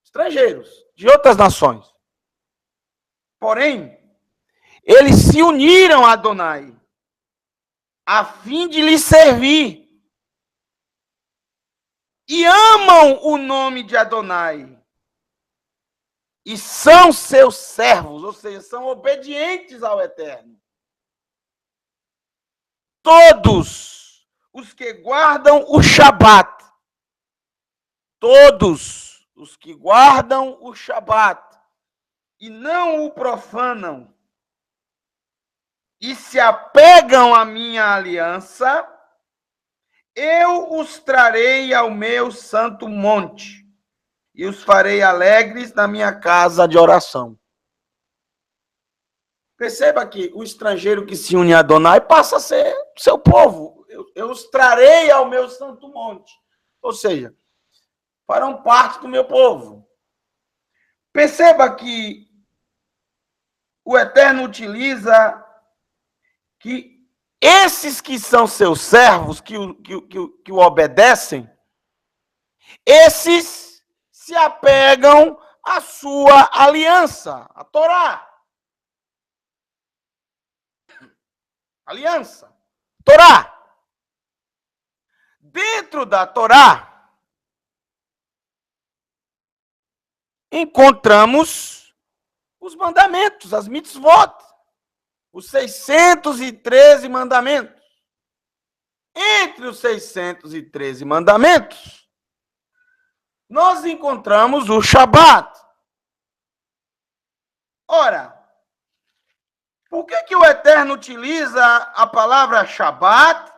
estrangeiros, de outras nações. Porém, eles se uniram a Adonai, a fim de lhe servir, e amam o nome de Adonai, e são seus servos, ou seja, são obedientes ao Eterno. Todos os que guardam o Shabat, todos os que guardam o Shabat e não o profanam, e se apegam à minha aliança, eu os trarei ao meu santo monte e os farei alegres na minha casa de oração. Perceba que o estrangeiro que se une a Adonai passa a ser seu povo. Eu os trarei ao meu santo monte. Ou seja, farão parte do meu povo. Perceba que o Eterno utiliza que esses que são seus servos, que o obedecem, esses se apegam à sua aliança, a Torá. Aliança. Torá. Dentro da Torá, encontramos os mandamentos, as mitzvot, os 613 mandamentos. Entre os 613 mandamentos, nós encontramos o Shabat. Ora, por que o Eterno utiliza a palavra Shabat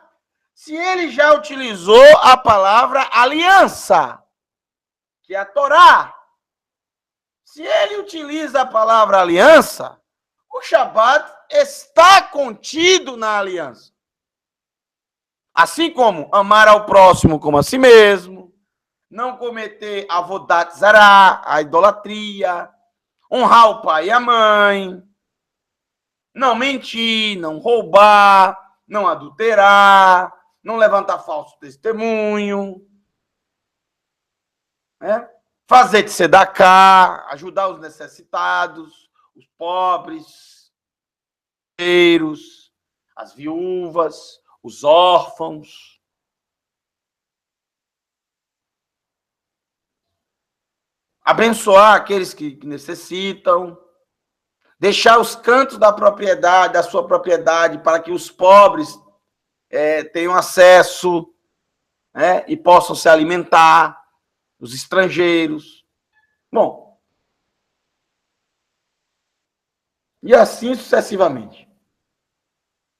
se ele já utilizou a palavra aliança, que é a Torá? Se ele utiliza a palavra aliança, o Shabat está contido na aliança. Assim como amar ao próximo como a si mesmo, não cometer avodat zará, a idolatria, honrar o pai e a mãe, não mentir, não roubar, não adulterar, não levantar falso testemunho, né? Fazer de sedacá, ajudar os necessitados, os pobres, as viúvas, os órfãos. Abençoar aqueles que necessitam. Deixar os cantos da propriedade, da sua propriedade, para que os pobres tenham acesso, né, e possam se alimentar, os estrangeiros. Bom, e assim sucessivamente.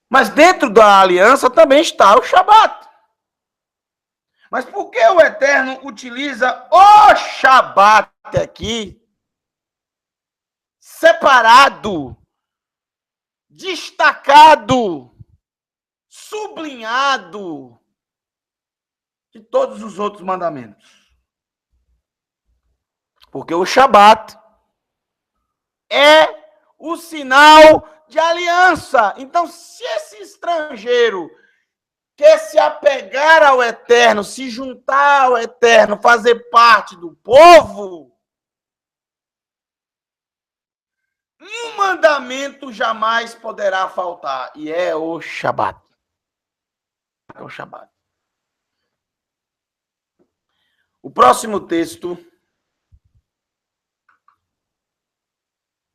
Mas dentro da aliança também está o Shabat. Mas por que o Eterno utiliza o Shabat aqui, separado, destacado, sublinhado de todos os outros mandamentos? Porque o Shabat é o sinal de aliança. Então, se esse estrangeiro quer se apegar ao Eterno, se juntar ao Eterno, fazer parte do povo, um mandamento jamais poderá faltar, e é o Shabat. É o Shabat. O próximo texto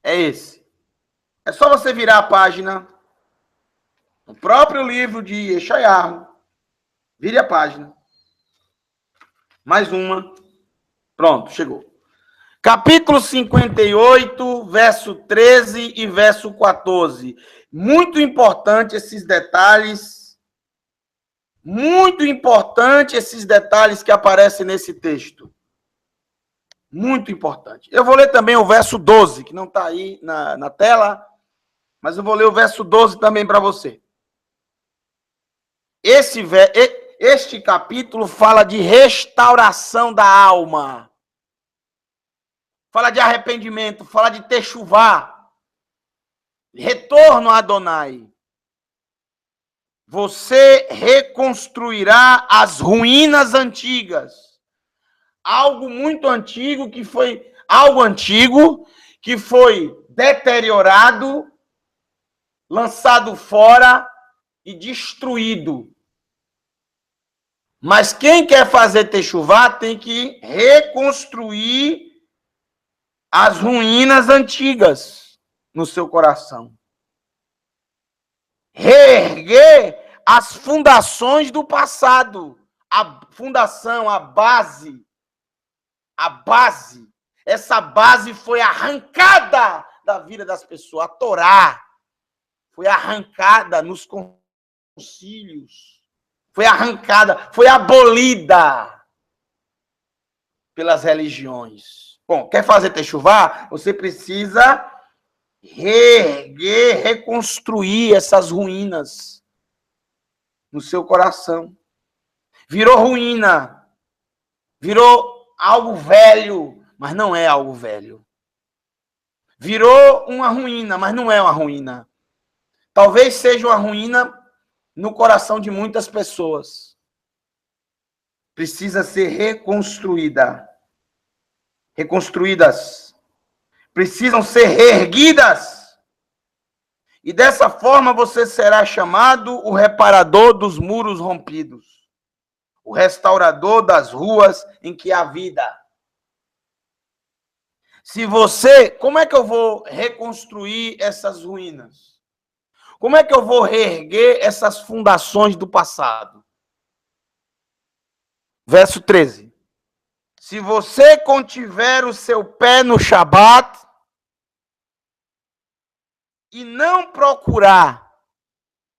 é esse. É só você virar a página, no próprio livro de Yeshayahu, vire a página. Mais uma. Pronto, chegou. Capítulo 58, verso 13 e verso 14. Muito importante esses detalhes. Muito importante esses detalhes que aparecem nesse texto. Muito importante. Eu vou ler também o verso 12, que não está aí na tela, mas eu vou ler o verso 12 também para você. Este capítulo fala de restauração da alma. Fala de arrependimento, fala de techuvá, retorno a Adonai. Você reconstruirá as ruínas antigas. Algo muito antigo que foi deteriorado, lançado fora e destruído. Mas quem quer fazer techuvá tem que reconstruir as ruínas antigas no seu coração. Reerguer as fundações do passado. A fundação, a base. Essa base foi arrancada da vida das pessoas. A Torá foi arrancada nos concílios. Foi arrancada, foi abolida pelas religiões. Bom, quer fazer techuvá? Você precisa reerguer, reconstruir essas ruínas no seu coração. Virou ruína, virou algo velho, mas não é algo velho. Virou uma ruína, mas não é uma ruína. Talvez seja uma ruína no coração de muitas pessoas. Precisa ser reconstruída. Reconstruídas. Precisam ser reerguidas. E dessa forma você será chamado o reparador dos muros rompidos, o restaurador das ruas em que há vida. Se você, como é que eu vou reconstruir essas ruínas? Como é que eu vou reerguer essas fundações do passado? Verso 13. Se você contiver o seu pé no Shabat e não procurar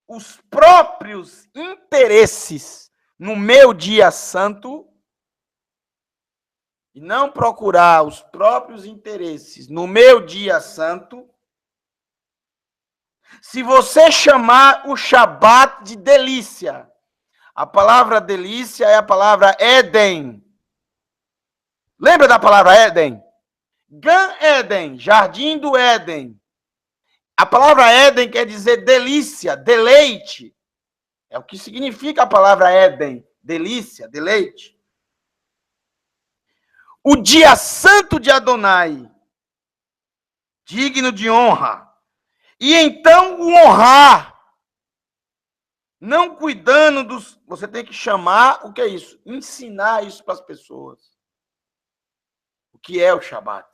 os próprios interesses no meu dia santo, e não procurar os próprios interesses no meu dia santo, se você chamar o Shabat de delícia, a palavra delícia é a palavra Éden. Lembra da palavra Éden? Gan Éden, jardim do Éden. A palavra Éden quer dizer delícia, deleite. É o que significa a palavra Éden, delícia, deleite. O dia santo de Adonai, digno de honra. E então o honrar, não cuidando dos... Você tem que chamar, o que é isso? Ensinar isso para as pessoas. O que é o Shabat.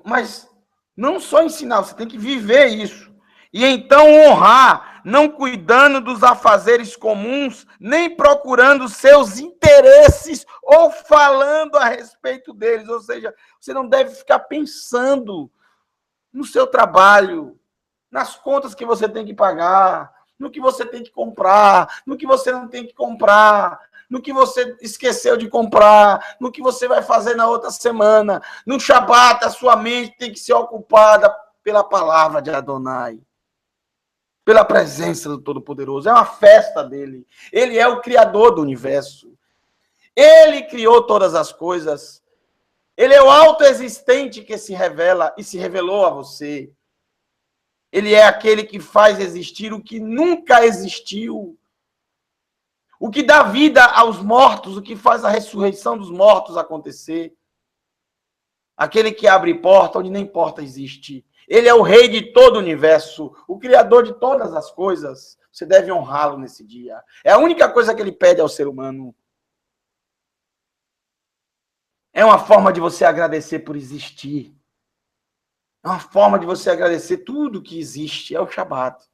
Mas não só ensinar, você tem que viver isso. E então honrar, não cuidando dos afazeres comuns, nem procurando seus interesses ou falando a respeito deles. Ou seja, você não deve ficar pensando no seu trabalho, nas contas que você tem que pagar, no que você tem que comprar, no que você não tem que comprar, no que você esqueceu de comprar, no que você vai fazer na outra semana. No Shabat, a sua mente tem que ser ocupada pela palavra de Adonai, pela presença do Todo-Poderoso. É uma festa dele. Ele é o Criador do universo. Ele criou todas as coisas. Ele é o autoexistente que se revela e se revelou a você. Ele é aquele que faz existir o que nunca existiu. O que dá vida aos mortos, o que faz a ressurreição dos mortos acontecer. Aquele que abre porta onde nem porta existe. Ele é o rei de todo o universo, o criador de todas as coisas. Você deve honrá-lo nesse dia. É a única coisa que ele pede ao ser humano. É uma forma de você agradecer por existir. É uma forma de você agradecer tudo que existe. É o Shabat.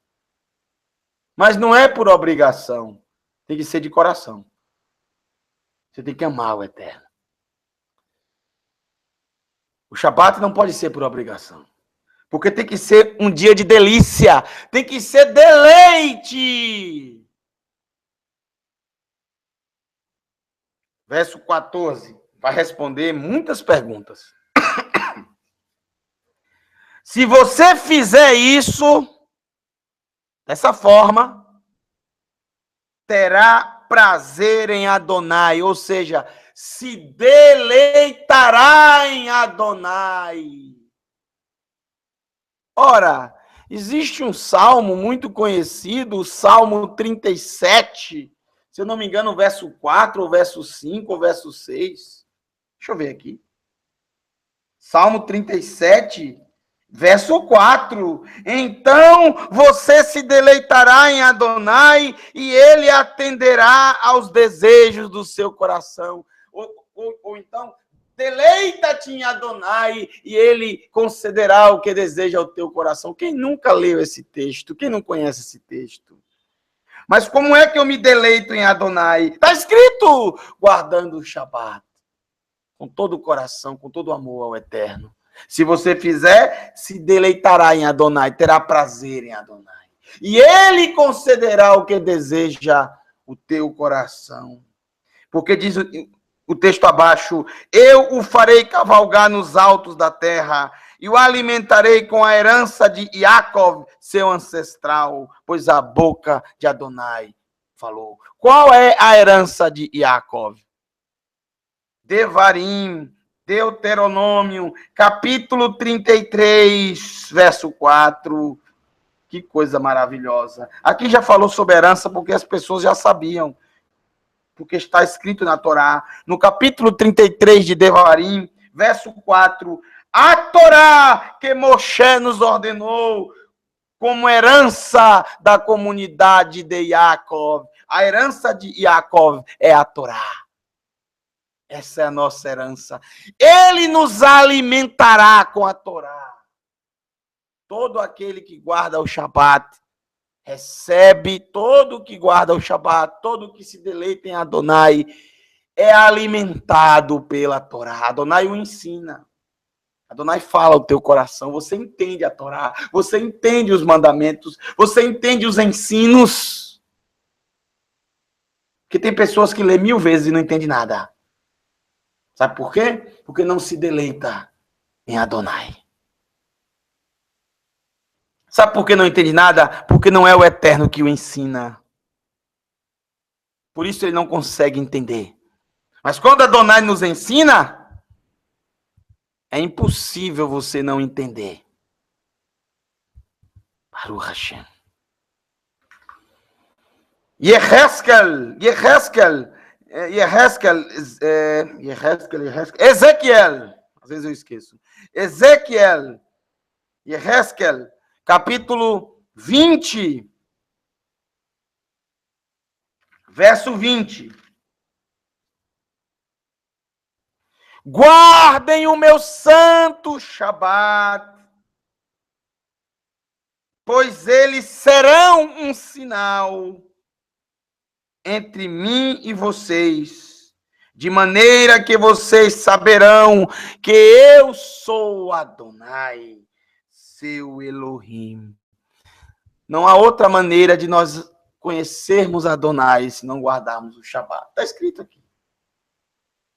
Mas não é por obrigação. Tem que ser de coração. Você tem que amar o Eterno. O Shabat não pode ser por obrigação. Porque tem que ser um dia de delícia. Tem que ser deleite. Verso 14. Vai responder muitas perguntas. Se você fizer isso, dessa forma, terá prazer em Adonai, ou seja, se deleitará em Adonai. Ora, existe um salmo muito conhecido, o Salmo 37, se eu não me engano, o verso 4, o verso 5, o verso 6. Deixa eu ver aqui. Salmo 37, verso 4. Então você se deleitará em Adonai e ele atenderá aos desejos do seu coração. Ou então, deleita-te em Adonai e ele concederá o que deseja ao teu coração. Quem nunca leu esse texto? Quem não conhece esse texto? Mas como é que eu me deleito em Adonai? Está escrito, guardando o Shabat. Com todo o coração, com todo o amor ao Eterno. Se você fizer, se deleitará em Adonai, terá prazer em Adonai. E ele concederá o que deseja o teu coração. Porque diz o texto abaixo, eu o farei cavalgar nos altos da terra e o alimentarei com a herança de Jacob, seu ancestral, pois a boca de Adonai falou. Qual é a herança de Jacob? Devarim, Deuteronômio, capítulo 33, verso 4. Que coisa maravilhosa. Aqui já falou sobre herança porque as pessoas já sabiam. Porque está escrito na Torá. No capítulo 33 de Devarim, verso 4. A Torá que Moshe nos ordenou como herança da comunidade de Yaakov. A herança de Yaakov é a Torá. Essa é a nossa herança. Ele nos alimentará com a Torá. Todo aquele que guarda o Shabat recebe, todo que guarda o Shabat, todo que se deleita em Adonai, é alimentado pela Torá. Adonai o ensina. Adonai fala o teu coração. Você entende a Torá. Você entende os mandamentos. Você entende os ensinos. Porque tem pessoas que lê 1000 vezes e não entende nada. Sabe por quê? Porque não se deleita em Adonai. Sabe por que não entende nada? Porque não é o Eterno que o ensina. Por isso ele não consegue entender. Mas quando Adonai nos ensina, é impossível você não entender. Baruch Hashem. Ezequiel, às vezes eu esqueço. Ezequiel, capítulo 20, verso 20. Guardem o meu santo Shabat, pois eles serão um sinal entre mim e vocês, de maneira que vocês saberão que eu sou Adonai, seu Elohim. Não há outra maneira de nós conhecermos Adonai se não guardarmos o Shabat. Está escrito aqui.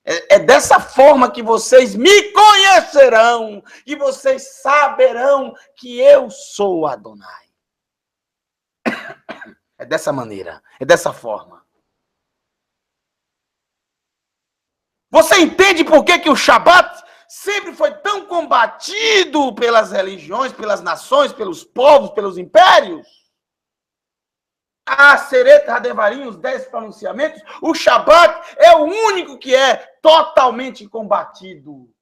É dessa forma que vocês me conhecerão, que vocês saberão que eu sou Adonai. É dessa maneira, é dessa forma. Você entende por que o Shabat sempre foi tão combatido pelas religiões, pelas nações, pelos povos, pelos impérios? A Seret Hadevarim, os 10 pronunciamentos, o Shabat é o único que é totalmente combatido.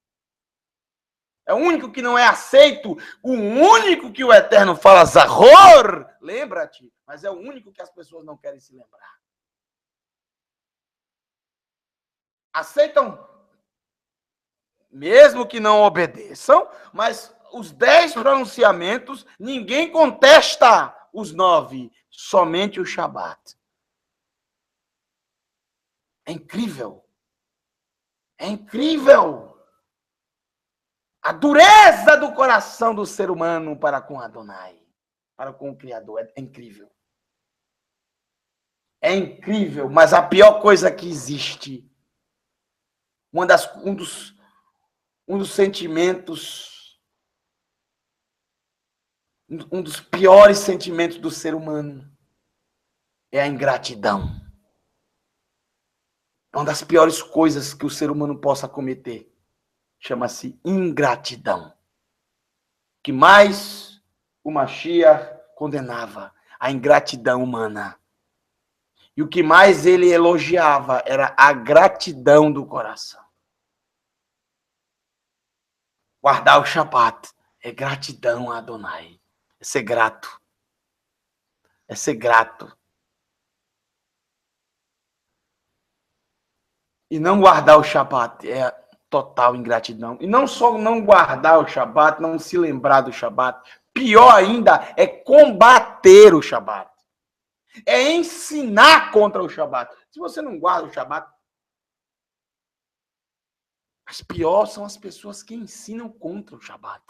É o único que não é aceito, o único que o Eterno fala Zahor, lembra-te, mas é o único que as pessoas não querem se lembrar. Aceitam, mesmo que não obedeçam, mas os 10 pronunciamentos, ninguém contesta os 9, somente o Shabat. É incrível. É incrível. A dureza do coração do ser humano para com Adonai, para com o Criador, é incrível. É incrível, mas a pior coisa que existe, um dos sentimentos, um dos piores sentimentos do ser humano é a ingratidão. É uma das piores coisas que o ser humano possa cometer. Chama-se ingratidão. Que mais o Mashiach condenava a ingratidão humana. E o que mais ele elogiava era a gratidão do coração. Guardar o Shabat é gratidão a Adonai. É ser grato. É ser grato. E não guardar o Shabat é total ingratidão. E não só não guardar o Shabat, não se lembrar do Shabat. Pior ainda é combater o Shabat. É ensinar contra o Shabat. Se você não guarda o Shabat, as piores são as pessoas que ensinam contra o Shabat.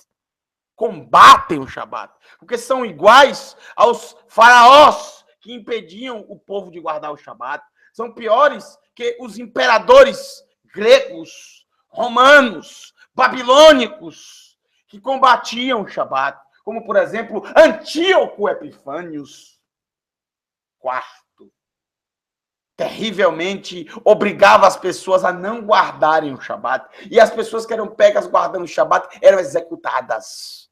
Combatem o Shabat. Porque são iguais aos faraós que impediam o povo de guardar o Shabat. São piores que os imperadores gregos, romanos, babilônicos, que combatiam o Shabat. Como, por exemplo, Antíoco Epifânios IV. Terrivelmente obrigava as pessoas a não guardarem o Shabat. E as pessoas que eram pegas guardando o Shabat eram executadas.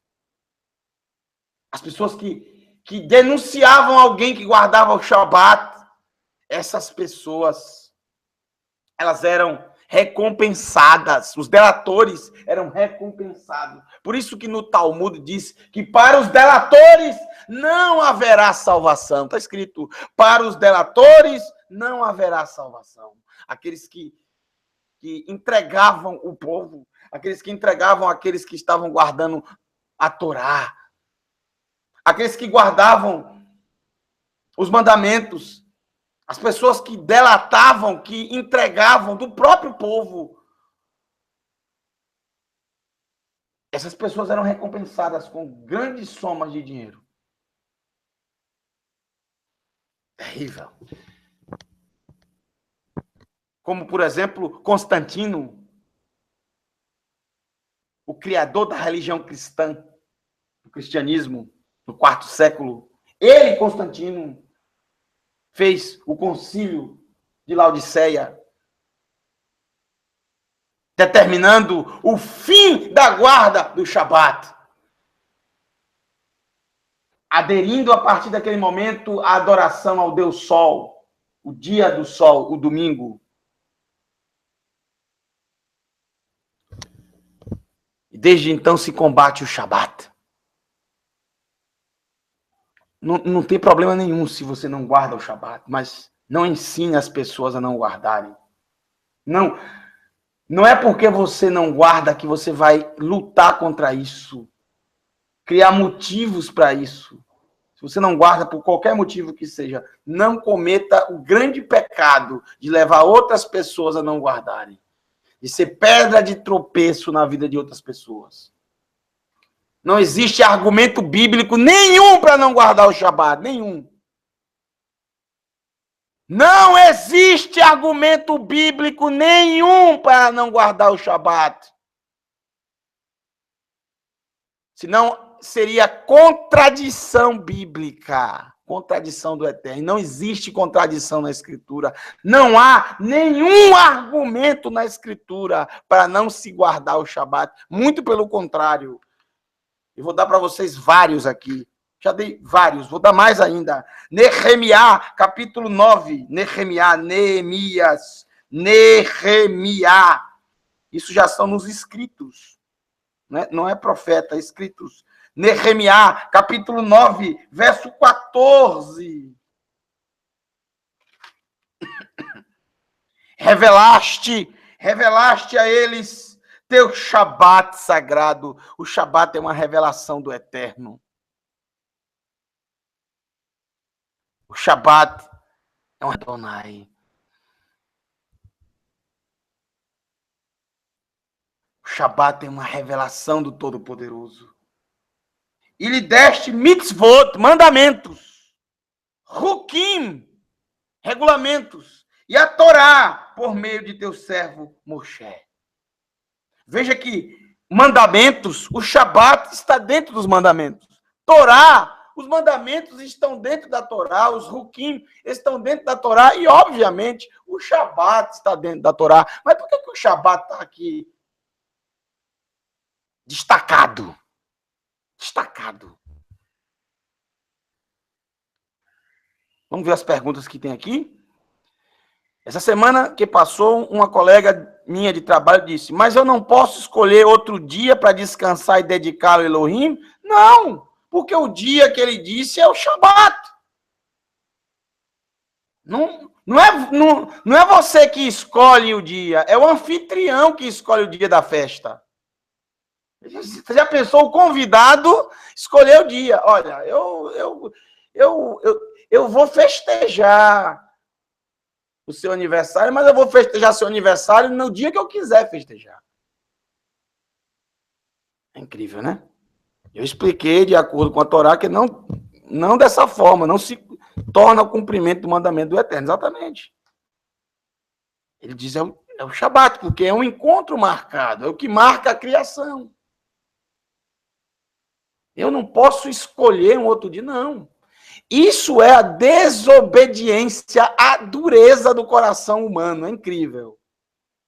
As pessoas que denunciavam alguém que guardava o Shabat, essas pessoas, elas eram recompensadas. Os delatores eram recompensados. Por isso que no Talmud diz que para os delatores não haverá salvação. Está escrito, para os delatores não haverá salvação. Aqueles que entregavam o povo, aqueles que entregavam aqueles que estavam guardando a Torá, aqueles que guardavam os mandamentos, as pessoas que delatavam, que entregavam do próprio povo. Essas pessoas eram recompensadas com grandes somas de dinheiro. Terrível. Como, por exemplo, Constantino, o criador da religião cristã, do cristianismo, no IV século. Ele, Constantino, fez o concílio de Laodiceia, determinando o fim da guarda do Shabat, aderindo a partir daquele momento à adoração ao Deus Sol, o dia do Sol, o domingo. E desde então se combate o Shabat. Não tem problema nenhum se você não guarda o Shabat, mas não ensine as pessoas a não guardarem. Não é porque você não guarda que você vai lutar contra isso, criar motivos para isso. Se você não guarda por qualquer motivo que seja, não cometa o grande pecado de levar outras pessoas a não guardarem, de ser pedra de tropeço na vida de outras pessoas. Não existe argumento bíblico nenhum para não guardar o Shabat, nenhum. Não existe argumento bíblico nenhum para não guardar o Shabat. Senão seria contradição bíblica, contradição do Eterno. Não existe contradição na Escritura. Não há nenhum argumento na Escritura para não se guardar o Shabat. Muito pelo contrário. Eu vou dar para vocês vários aqui. Já dei vários, vou dar mais ainda. Nehemiá, capítulo 9. Neemias. Isso já são nos escritos. Né? Não é profeta, é escritos. Nehemiá, capítulo 9, verso 14. Revelaste a eles teu Shabat sagrado. O Shabat é uma revelação do Eterno. O Shabat é um Adonai. O Shabat é uma revelação do Todo-Poderoso. E lhe deste mitzvot, mandamentos, hukim, regulamentos, e a Torá por meio de teu servo Moshe. Veja que mandamentos, o Shabat está dentro dos mandamentos. Torá, os mandamentos estão dentro da Torá, os hukim estão dentro da Torá, e obviamente o Shabat está dentro da Torá. Mas por que o Shabat está aqui destacado? Destacado. Vamos ver as perguntas que tem aqui? Essa semana que passou, uma colega minha de trabalho disse, mas eu não posso escolher outro dia para descansar e dedicá-lo a Elohim? Não, porque o dia que ele disse é o Shabat. Não é você que escolhe o dia, é o anfitrião que escolhe o dia da festa. Você já pensou o convidado escolher o dia? Olha, eu vou festejar o seu aniversário, mas eu vou festejar seu aniversário no dia que eu quiser festejar. É incrível, né? Eu expliquei de acordo com a Torá que não dessa forma, não se torna o cumprimento do mandamento do Eterno. Exatamente. Ele diz é o Shabat, porque é um encontro marcado, é o que marca a criação. Eu não posso escolher um outro dia, não. Isso é a desobediência, a dureza do coração humano. É incrível.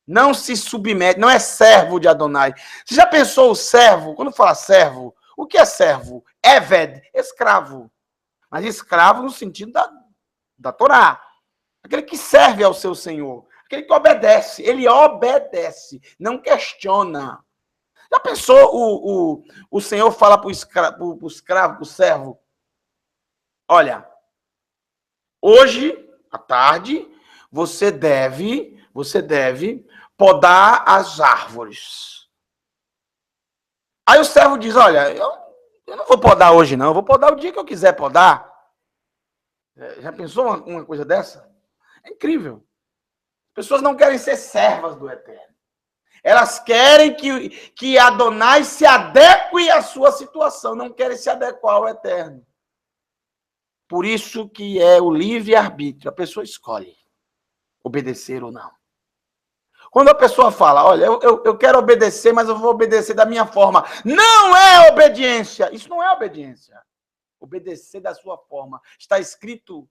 Não se submete, não é servo de Adonai. Você já pensou o servo? Quando fala servo, o que é servo? Eved, escravo. Mas escravo no sentido da Torá. Aquele que serve ao seu senhor. Aquele que obedece, ele obedece, não questiona. Já pensou o Senhor fala para o escravo, para o servo, olha, hoje, à tarde, você deve podar as árvores. Aí o servo diz, olha, eu não vou podar hoje não, eu vou podar o dia que eu quiser podar. Já pensou uma coisa dessa? É incrível. As pessoas não querem ser servas do Eterno. Elas querem que Adonai se adeque à sua situação, não querem se adequar ao Eterno. Por isso que é o livre-arbítrio. A pessoa escolhe obedecer ou não. Quando a pessoa fala, olha, eu quero obedecer, mas eu vou obedecer da minha forma. Não é obediência. Isso não é obediência. Obedecer da sua forma. Está escrito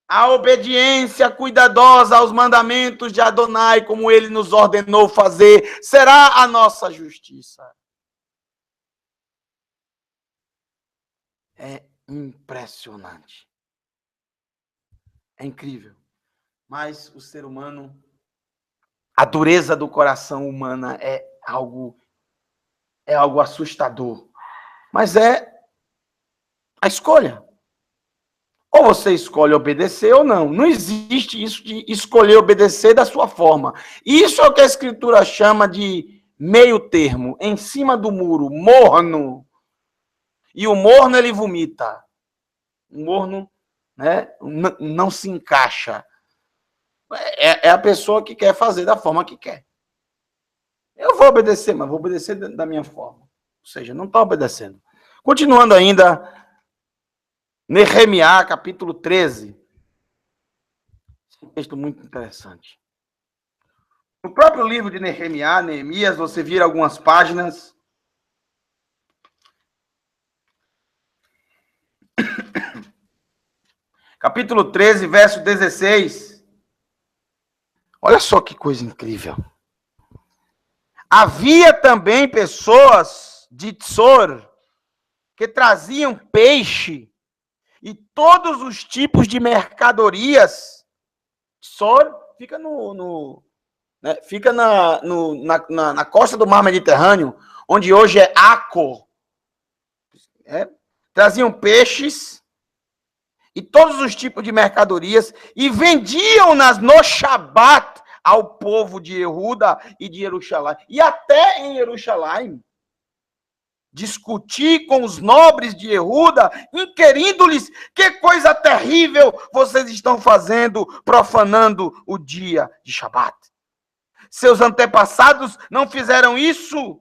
a obediência cuidadosa aos mandamentos de Adonai, como ele nos ordenou fazer, será a nossa justiça. É impressionante. É incrível. Mas o ser humano, a dureza do coração humana é algo assustador. Mas é a escolha. Ou você escolhe obedecer ou não. Não existe isso de escolher obedecer da sua forma. Isso é o que a Escritura chama de meio termo, em cima do muro, morno. E o morno, ele vomita. O morno, né, não se encaixa. É a pessoa que quer fazer da forma que quer. Eu vou obedecer, mas vou obedecer da minha forma. Ou seja, não está obedecendo. Continuando ainda, Nehemiá, capítulo 13. Esse é um texto muito interessante. No próprio livro de Neemias, você vira algumas páginas. Capítulo 13, verso 16. Olha só que coisa incrível. Havia também pessoas de Tsor que traziam peixe e todos os tipos de mercadorias. Tsor fica fica na costa do mar Mediterrâneo, onde hoje é Acre. Traziam peixes e todos os tipos de mercadorias e vendiam-nas no Shabat ao povo de Yehuda e de Jerusalém. E até em Jerusalém, discutir com os nobres de Yehuda, inquirindo-lhes que coisa terrível vocês estão fazendo, profanando o dia de Shabat. Seus antepassados não fizeram isso,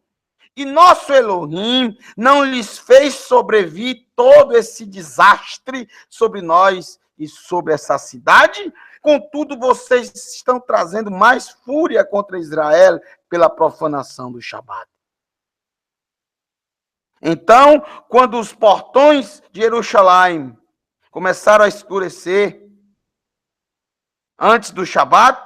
e nosso Elohim não lhes fez sobrevir todo esse desastre sobre nós e sobre essa cidade. Contudo, vocês estão trazendo mais fúria contra Israel pela profanação do Shabat. Então, quando os portões de Jerusalém começaram a escurecer antes do Shabat,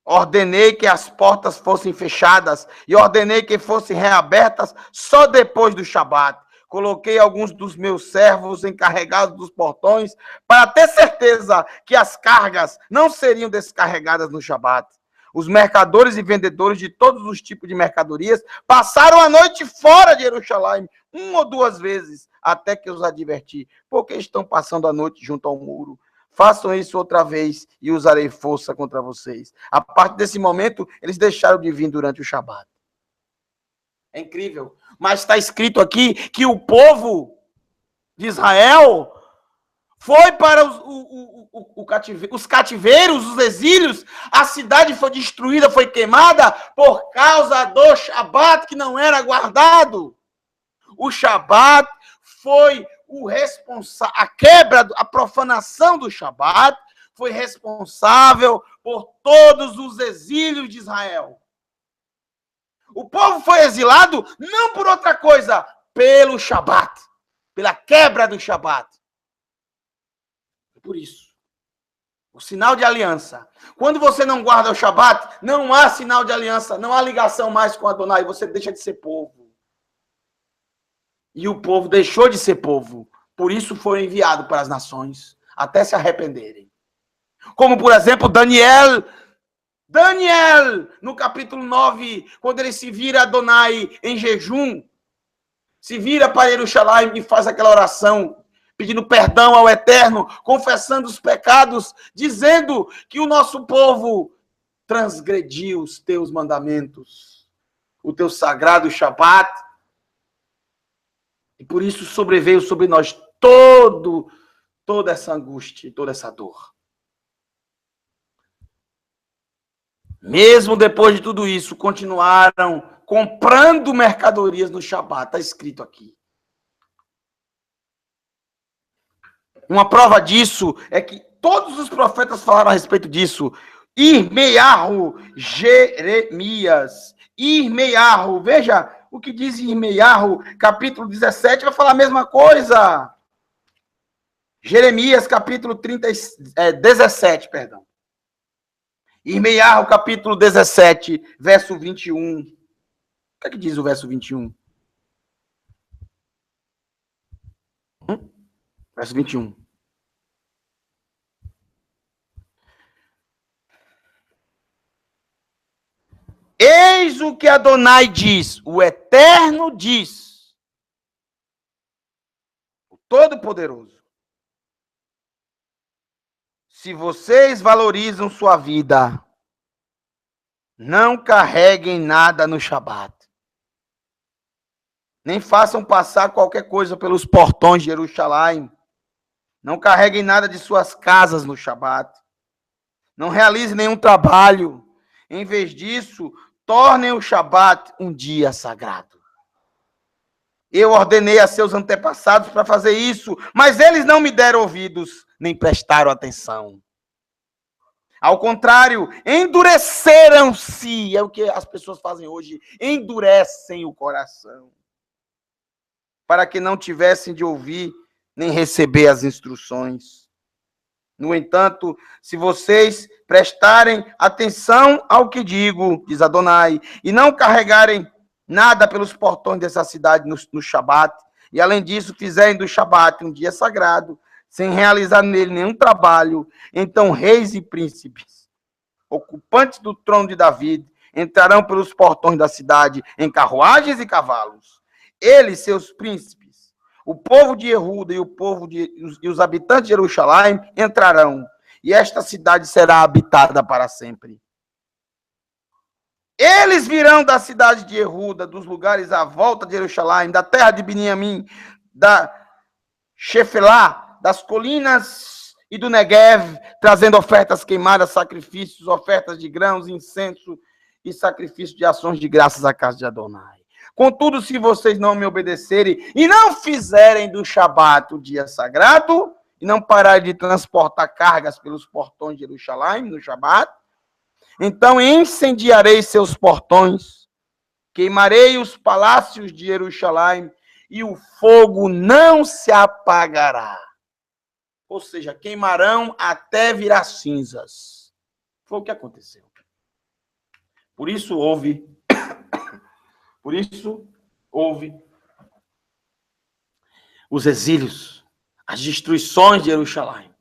ordenei que as portas fossem fechadas e ordenei que fossem reabertas só depois do Shabat. Coloquei alguns dos meus servos encarregados dos portões para ter certeza que as cargas não seriam descarregadas no Shabat. Os mercadores e vendedores de todos os tipos de mercadorias passaram a noite fora de Jerusalém, 1 ou 2 vezes, até que os adverti, porque estão passando a noite junto ao muro. Façam isso outra vez e usarei força contra vocês. A partir desse momento, eles deixaram de vir durante o Shabat. É incrível. Mas está escrito aqui que o povo de Israel foi para os cativeiros, os exílios. A cidade foi destruída, foi queimada por causa do Shabat que não era guardado. O Shabat foi o responsável, a quebra, a profanação do Shabat foi responsável por todos os exílios de Israel. O povo foi exilado não por outra coisa, pelo Shabat, pela quebra do Shabat. Por isso, o sinal de aliança. Quando você não guarda o Shabat, não há sinal de aliança, não há ligação mais com Adonai, você deixa de ser povo. E o povo deixou de ser povo. Por isso foi enviado para as nações, até se arrependerem. Como, por exemplo, Daniel Daniel, no capítulo 9, quando ele se vira a Adonai em jejum, se vira para Jerusalém e faz aquela oração, pedindo perdão ao Eterno, confessando os pecados, dizendo que o nosso povo transgrediu os teus mandamentos, o teu sagrado Shabat, e por isso sobreveio sobre nós toda essa angústia, toda essa dor. Mesmo depois de tudo isso, continuaram comprando mercadorias no Shabat. Está escrito aqui. Uma prova disso é que todos os profetas falaram a respeito disso. Irmeiarro, Jeremias, Irmeiarro. Veja o que diz Irmeiarro, capítulo 17, vai falar a mesma coisa. Jeremias, capítulo 17, perdão. Irmeiarro, capítulo 17, verso 21. O que é que diz o verso 21? Verso 21. Eis o que Adonai diz, o Eterno diz, o Todo-Poderoso. Se vocês valorizam sua vida, não carreguem nada no Shabat. Nem façam passar qualquer coisa pelos portões de Jerusalém. Não carreguem nada de suas casas no Shabat. Não realizem nenhum trabalho. Em vez disso, tornem o Shabat um dia sagrado. Eu ordenei a seus antepassados para fazer isso, mas eles não me deram ouvidos, nem prestaram atenção. Ao contrário, endureceram-se. É o que as pessoas fazem hoje. Endurecem o coração. Para que não tivessem de ouvir, nem receber as instruções. No entanto, se vocês prestarem atenção ao que digo, diz Adonai, e não carregarem nada pelos portões dessa cidade no Shabat, e além disso fizerem do Shabat um dia sagrado, sem realizar nele nenhum trabalho, então reis e príncipes, ocupantes do trono de Davi, entrarão pelos portões da cidade em carruagens e cavalos. Eles, seus príncipes, o povo de Yehuda e os habitantes de Jerusalém entrarão, e esta cidade será habitada para sempre. Eles virão da cidade de Yehuda, dos lugares à volta de Jerusalém, da terra de Beniamim, da Shefelá, das colinas e do Negev, trazendo ofertas queimadas, sacrifícios, ofertas de grãos, incenso e sacrifício de ações de graças à casa de Adonai. Contudo, se vocês não me obedecerem e não fizerem do Shabat o dia sagrado, e não pararem de transportar cargas pelos portões de Jerusalém no Shabat, então incendiarei seus portões, queimarei os palácios de Jerusalém, e o fogo não se apagará. Ou seja, queimarão até virar cinzas. Foi o que aconteceu. Por isso houve os exílios, as destruições de Jerusalém.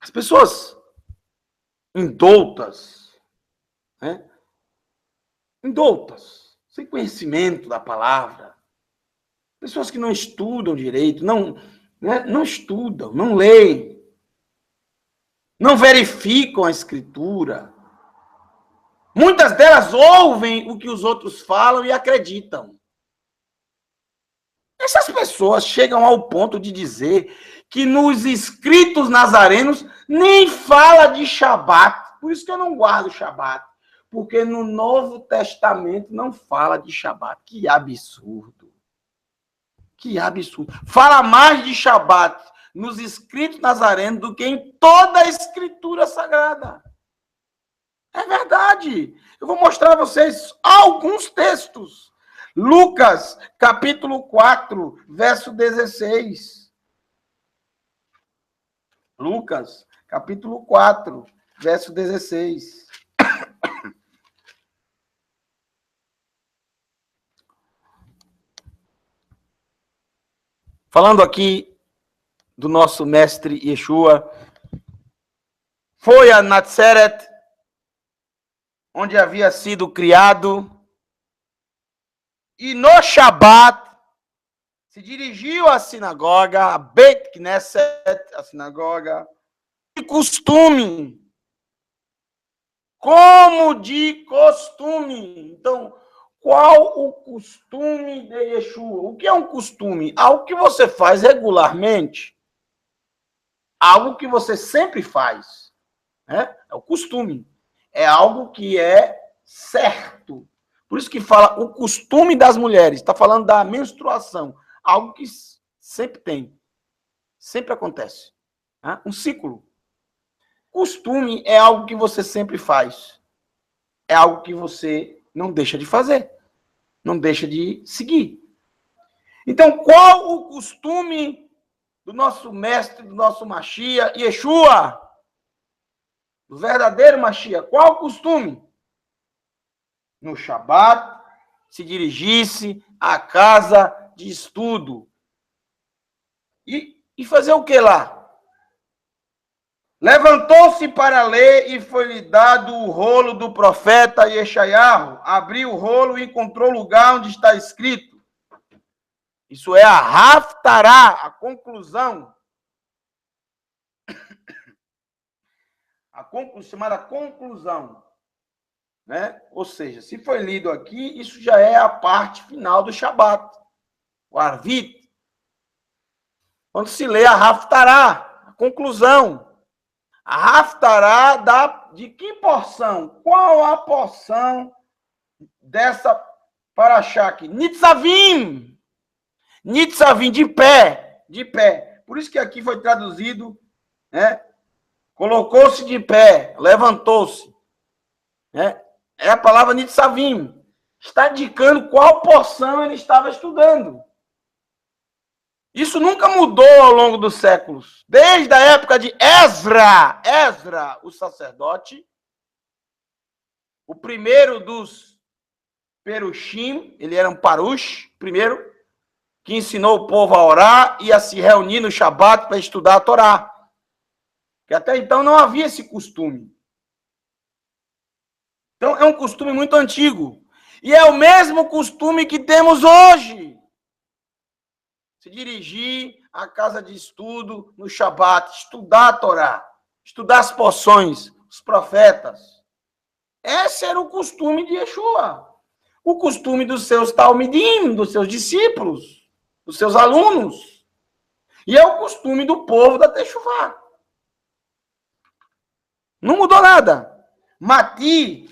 As pessoas indoutas, né? Indoutas, sem conhecimento da palavra, pessoas que não estudam direito, não estudam, não leem, não verificam a escritura. Muitas delas ouvem o que os outros falam e acreditam. Essas pessoas chegam ao ponto de dizer que nos escritos nazarenos nem fala de Shabat. Por isso que eu não guardo Shabat. Porque no Novo Testamento não fala de Shabat. Que absurdo. Que absurdo. Fala mais de Shabat nos escritos nazarenos do que em toda a Escritura Sagrada. É verdade. Eu vou mostrar a vocês alguns textos. Lucas, capítulo 4, verso 16. Lucas, capítulo 4, verso 16. Falando aqui do nosso mestre Yeshua, foi a Nazareth, onde havia sido criado, e no Shabat se dirigiu à sinagoga, a Beit Knesset, a sinagoga, de costume, como de costume. Então, qual o costume de Yeshua? O que é um costume? Algo que você faz regularmente, algo que você sempre faz, né? É o costume. É algo que é certo. Por isso que fala o costume das mulheres. Está falando da menstruação. Algo que sempre tem. Sempre acontece. Né? Um ciclo. Costume é algo que você sempre faz. É algo que você não deixa de fazer. Não deixa de seguir. Então, qual o costume do nosso mestre, do nosso Mashiach, Yeshua? Do verdadeiro Mashiach. Qual o costume? No Shabat, se dirigisse à casa de estudo. E fazer o que lá? Levantou-se para ler e foi-lhe dado o rolo do profeta Yeshayahu. Abriu o rolo e encontrou o lugar onde está escrito. Isso é a Haftará, a conclusão. Chamada conclusão. Né? Ou seja, se foi lido aqui, isso já é a parte final do Shabat. O Arvit. Quando se lê a Haftará, a conclusão. A Haftará dá de que porção? Qual a porção dessa paraxá aqui? Nitzavim. Nitzavim, de pé. De pé. Por isso que aqui foi traduzido, né? Colocou-se de pé, levantou-se. Né? É a palavra Nitzavim. Está indicando qual porção ele estava estudando. Isso nunca mudou ao longo dos séculos. Desde a época de Esdra, o sacerdote, o primeiro dos Perushim, ele era um Parush, primeiro, que ensinou o povo a orar e a se reunir no Shabat para estudar a Torá. Que até então não havia esse costume. Então é um costume muito antigo. E é o mesmo costume que temos hoje. Se dirigir à casa de estudo no Shabat, estudar a Torá, estudar as porções, os profetas. Esse era o costume de Yeshua. O costume dos seus talmidim, dos seus discípulos, dos seus alunos. E é o costume do povo da Teshuvá. Não mudou nada. Mati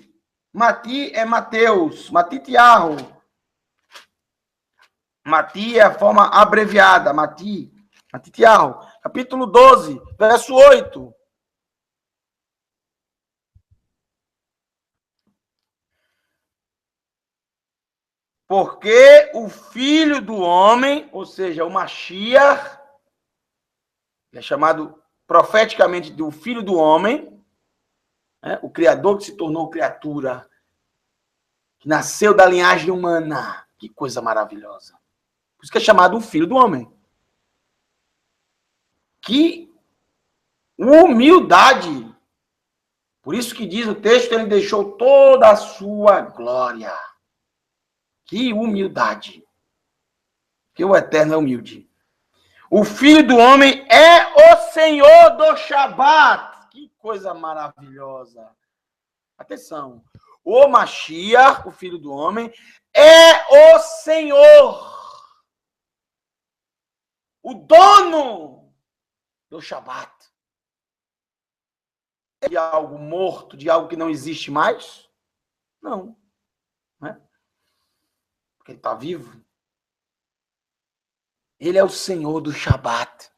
é Mateus, Matitiarro. Mati é a forma abreviada, Matitiarro. Capítulo 12, verso 8. Porque o filho do homem, ou seja, o Mashiach, é chamado profeticamente do filho do homem, né? O Criador que se tornou criatura, que nasceu da linhagem humana. Que coisa maravilhosa. Por isso que é chamado o filho do homem. Que humildade. Por isso que diz o texto, ele deixou toda a sua glória. Que humildade. Que o Eterno é humilde. O Filho do Homem é o Senhor do Shabat. Que coisa maravilhosa. Atenção. O Mashiach, o Filho do Homem, é o Senhor. O dono do Shabat. De algo morto, de algo que não existe mais? Não. Né? Porque ele está vivo. Ele é o Senhor do Shabat.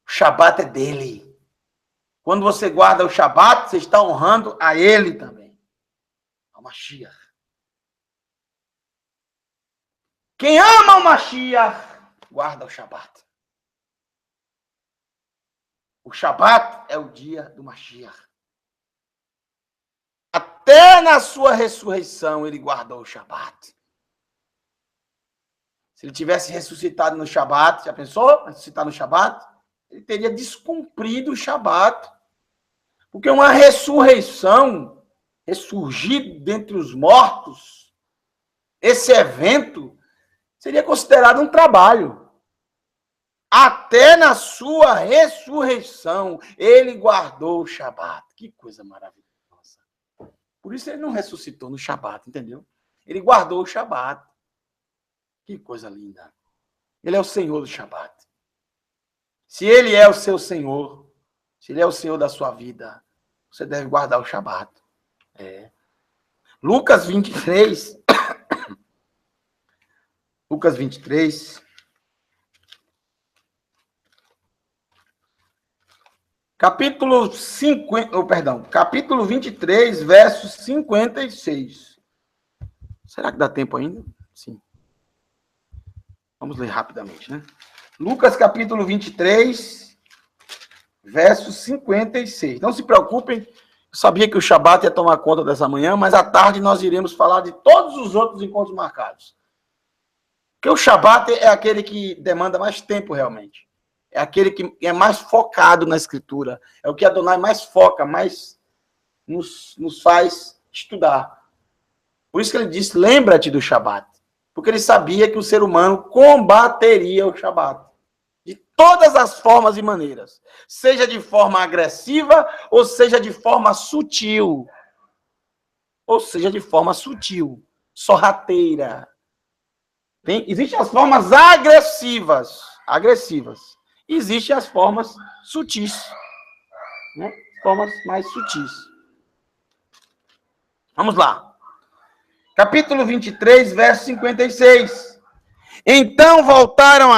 O Shabat é dele. Quando você guarda o Shabat, você está honrando a ele também. Ao Mashiach. Quem ama o Mashiach, guarda o Shabat. O Shabat é o dia do Mashiach. Até na sua ressurreição, ele guardou o Shabat. Se ele tivesse ressuscitado no Shabat, já pensou? Ressuscitar no Shabat? Ele teria descumprido o Shabat Porque uma ressurreição, ressurgir dentre os mortos, esse evento seria considerado um trabalho. Até na sua ressurreição, ele guardou o Shabat. Que coisa maravilhosa. Por isso ele não ressuscitou no Shabat, entendeu? Ele guardou o Shabat. Que coisa linda. Ele é o Senhor do Shabat. Se ele é o seu Senhor, se ele é o Senhor da sua vida, você deve guardar o Shabat. Lucas 23. Lucas 23. Capítulo 23, verso 56. Será que dá tempo ainda? Sim. Vamos ler rapidamente, né? Lucas, capítulo 23, verso 56. Não se preocupem, eu sabia que o Shabat ia tomar conta dessa manhã, mas à tarde nós iremos falar de todos os outros encontros marcados. Porque o Shabat é aquele que demanda mais tempo, realmente. É aquele que é mais focado na Escritura. É o que Adonai mais foca, mais nos faz estudar. Por isso que ele disse, lembra-te do Shabat. Porque ele sabia que o ser humano combateria o Shabat. De todas as formas e maneiras. Seja de forma agressiva, ou seja de forma sutil. Sorrateira. Existem as formas agressivas. Existem as formas sutis. Né? Formas mais sutis. Vamos lá. Capítulo 23, verso 56. Então voltaram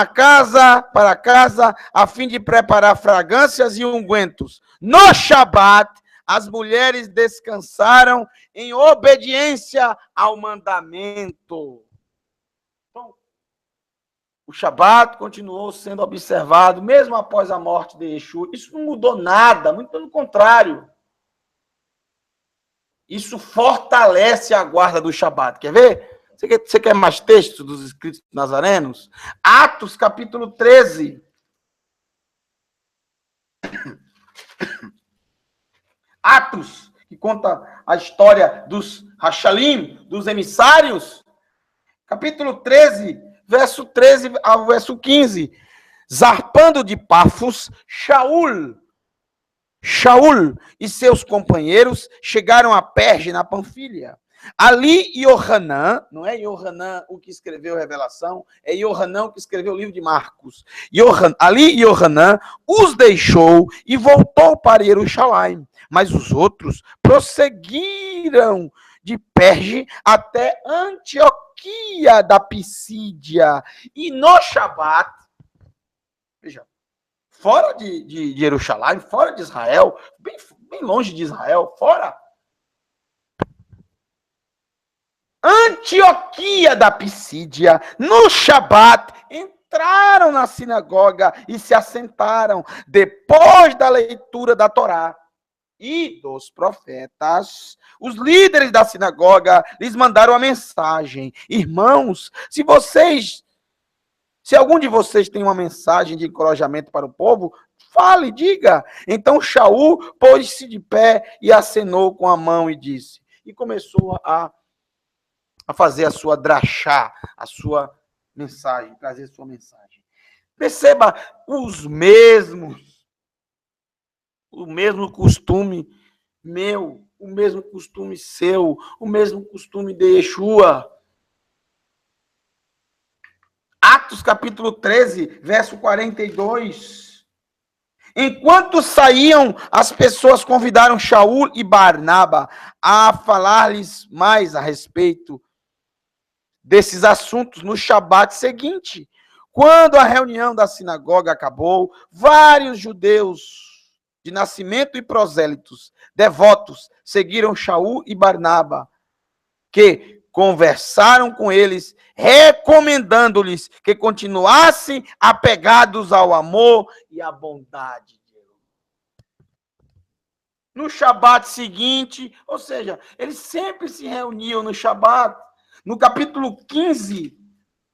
para casa, a fim de preparar fragrâncias e ungüentos. No Shabat, as mulheres descansaram em obediência ao mandamento. O Shabat continuou sendo observado, mesmo após a morte de Yeshua. Isso não mudou nada, muito pelo contrário. Isso fortalece a guarda do Shabat. Quer ver? Você quer mais textos dos escritos nazarenos? Atos, capítulo 13. Atos, que conta a história dos Hashalim, dos emissários. Capítulo 13, verso 13 ao verso 15. Zarpando de Pafos, Shaul e seus companheiros chegaram a Perge, na Panfilha. Ali, Yohanan, não é Yohanan o que escreveu a Revelação, é Yohanan o que escreveu o livro de Marcos. Ali, Yohanan os deixou e voltou para Jerusalém. Mas os outros prosseguiram de Perge até Antioquia da Pisídia. E no Shabat, veja, fora de Jerusalém, fora de Israel, bem longe de Israel, fora. Antioquia da Pisídia, no Shabat, entraram na sinagoga e se assentaram depois da leitura da Torá e dos profetas. Os líderes da sinagoga lhes mandaram a mensagem: irmãos, se algum de vocês tem uma mensagem de encorajamento para o povo, fale, diga. Então Shaul pôs-se de pé e acenou com a mão e disse. E começou a fazer a sua drachá, a sua mensagem, trazer a sua mensagem. Perceba, o mesmo costume meu, o mesmo costume seu, o mesmo costume de Yeshua. Atos capítulo 13, verso 42. Enquanto saíam, as pessoas convidaram Shaul e Barnaba a falar-lhes mais a respeito desses assuntos no Shabat seguinte. Quando a reunião da sinagoga acabou, vários judeus de nascimento e prosélitos, devotos, seguiram Shaul e Barnaba, que conversaram com eles, recomendando-lhes que continuassem apegados ao amor e à bondade de Deus. No Shabat seguinte, ou seja, eles sempre se reuniam no Shabat. No capítulo 15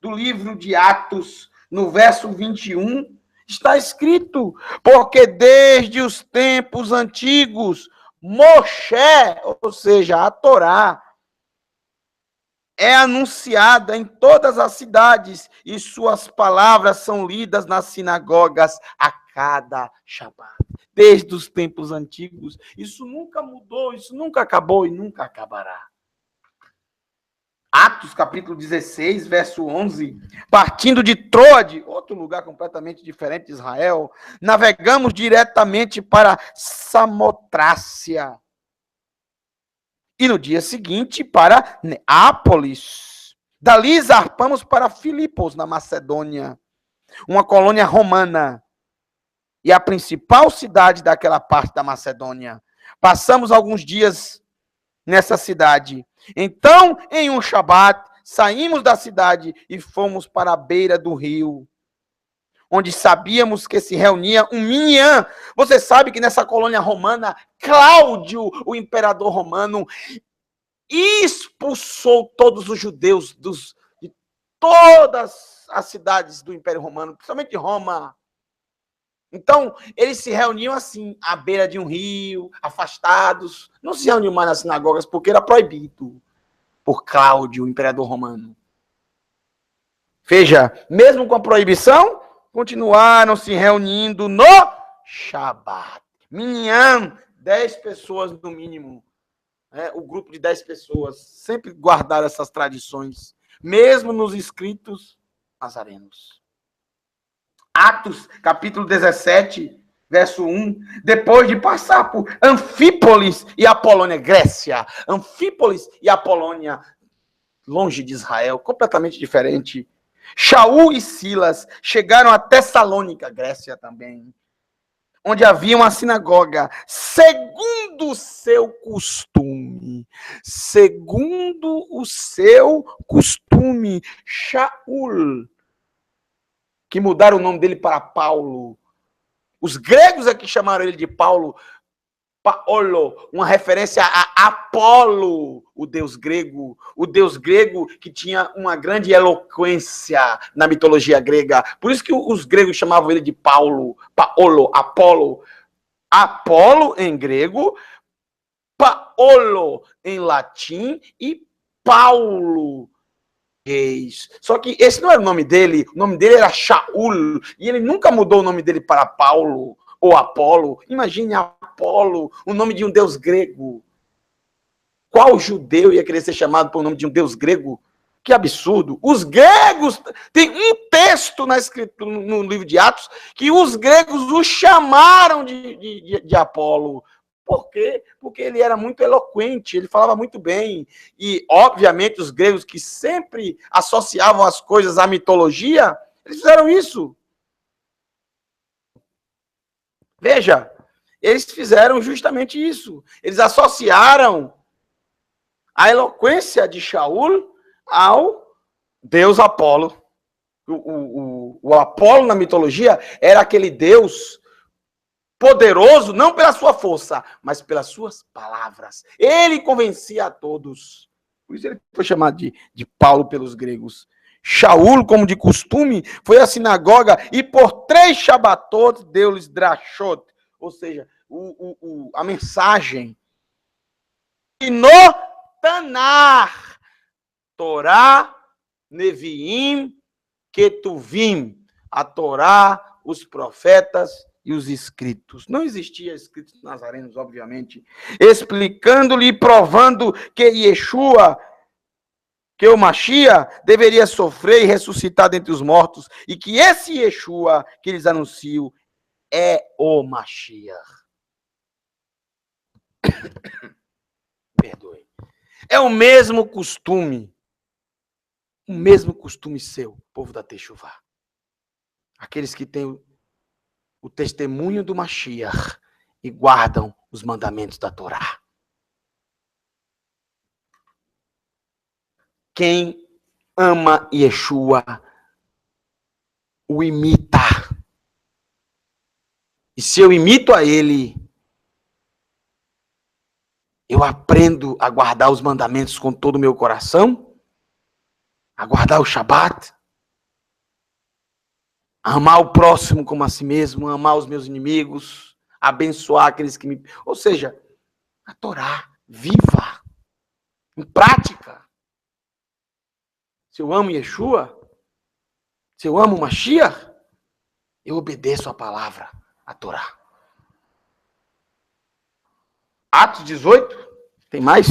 do livro de Atos, no verso 21, Está escrito, porque desde os tempos antigos, Moshe, ou seja, a Torá, é anunciada em todas as cidades e suas palavras são lidas nas sinagogas a cada Shabat. Desde os tempos antigos. Isso nunca mudou, isso nunca acabou e nunca acabará. Atos, capítulo 16, verso 11. Partindo de Troade, outro lugar completamente diferente de Israel, navegamos diretamente para Samotrácia. E no dia seguinte para Neápolis. Dali zarpamos para Filipos, na Macedônia, uma colônia romana e a principal cidade daquela parte da Macedônia. Passamos alguns dias nessa cidade. Então, em um Shabat, saímos da cidade e fomos para a beira do rio, onde sabíamos que se reunia um minyan. Você sabe que nessa colônia romana, Cláudio, o imperador romano, expulsou todos os judeus de todas as cidades do Império Romano, principalmente Roma. Então, eles se reuniam assim, à beira de um rio, afastados. Não se reuniam mais nas sinagogas, porque era proibido por Cláudio, o imperador romano. Veja, mesmo com a proibição, continuaram se reunindo no Shabat. Minyan, 10 pessoas no mínimo. O grupo de 10 pessoas sempre guardaram essas tradições, mesmo nos escritos nazarenos. Atos, capítulo 17, verso 1. Depois de passar por Anfípolis e Apolônia, Grécia. Anfípolis e Apolônia, longe de Israel, completamente diferente. Shaul e Silas chegaram a Tessalônica, Grécia também, onde havia uma sinagoga, segundo o seu costume. Segundo o seu costume. Shaul, que mudaram o nome dele para Paulo. Os gregos é que chamaram ele de Paulo, Paolo, uma referência a Apolo, o deus grego que tinha uma grande eloquência na mitologia grega. Por isso que os gregos chamavam ele de Paulo, Paolo, Apolo. Apolo em grego, Paolo em latim e Paulo. Só que esse não era o nome dele era Shaul, e ele nunca mudou o nome dele para Paulo ou Apolo. Imagine Apolo, o nome de um deus grego. Qual judeu ia querer ser chamado por nome de um deus grego? Que absurdo. Os gregos, tem um texto na escritura, no livro de Atos, que os gregos o chamaram de Apolo. Por quê? Porque ele era muito eloquente, ele falava muito bem. E, obviamente, os gregos que sempre associavam as coisas à mitologia, eles fizeram isso. Veja, eles fizeram justamente isso. Eles associaram a eloquência de Shaul ao deus Apolo. O Apolo, na mitologia, era aquele deus poderoso, não pela sua força, mas pelas suas palavras. Ele convencia a todos. Por isso ele foi chamado de Paulo pelos gregos. Shaul, como de costume, foi à sinagoga e por 3 Shabatot deu-lhes drashot, ou seja, a mensagem. E no Tanar, Torá, Neviim, Ketuvim, a Torá, os profetas e os escritos. Não existia escritos nazarenos, obviamente, explicando-lhe e provando que Yeshua, que o Mashiach, deveria sofrer e ressuscitar dentre os mortos, e que esse Yeshua que eles anunciam é o Mashiach. Perdoe. É o mesmo costume seu, povo da Techuvá. Aqueles que têm o testemunho do Mashiach e guardam os mandamentos da Torá. Quem ama Yeshua o imita. E se eu imito a ele, eu aprendo a guardar os mandamentos com todo o meu coração, a guardar o Shabat. Amar o próximo como a si mesmo, amar os meus inimigos, abençoar aqueles que me... Ou seja, a Torá, viva, em prática. Se eu amo Yeshua, se eu amo Mashiach, eu obedeço a palavra, a Torá. Atos 18, tem mais?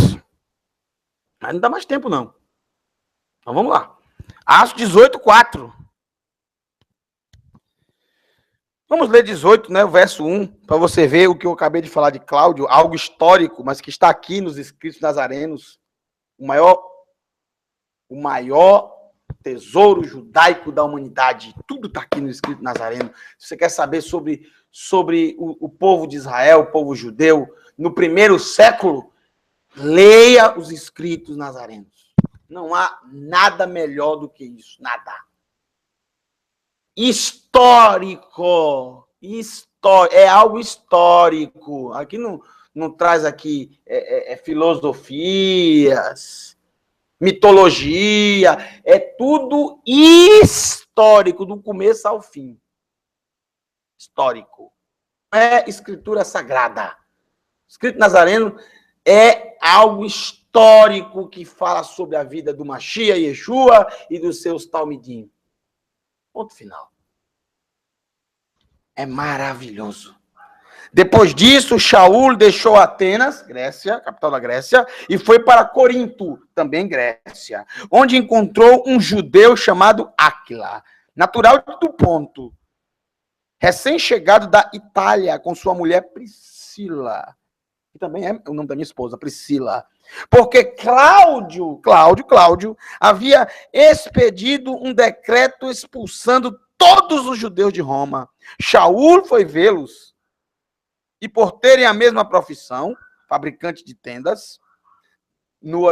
Mas não dá mais tempo, não. Então vamos lá. Atos 18, 4. Vamos ler 18, né, o verso 1, para você ver o que eu acabei de falar de Cláudio, algo histórico, mas que está aqui nos escritos nazarenos. O maior tesouro judaico da humanidade. Tudo está aqui no escrito nazareno. Se você quer saber sobre o povo de Israel, o povo judeu, no primeiro século, leia os escritos nazarenos. Não há nada melhor do que isso. Nada. Histórico. É algo histórico. Aqui não traz aqui filosofias, mitologia, é tudo histórico, do começo ao fim. Histórico. É escritura sagrada. O escrito nazareno é algo histórico que fala sobre a vida do Mashiach, Yeshua e dos seus talmidim. Ponto final. É maravilhoso. Depois disso, Shaul deixou Atenas, Grécia, capital da Grécia, e foi para Corinto, também Grécia, onde encontrou um judeu chamado Áquila, natural do Ponto, recém-chegado da Itália, com sua mulher Priscila, que também é o nome da minha esposa, Priscila, porque Cláudio havia expedido um decreto expulsando todos os judeus de Roma. Shaul foi vê-los, e por terem a mesma profissão, fabricante de tendas, no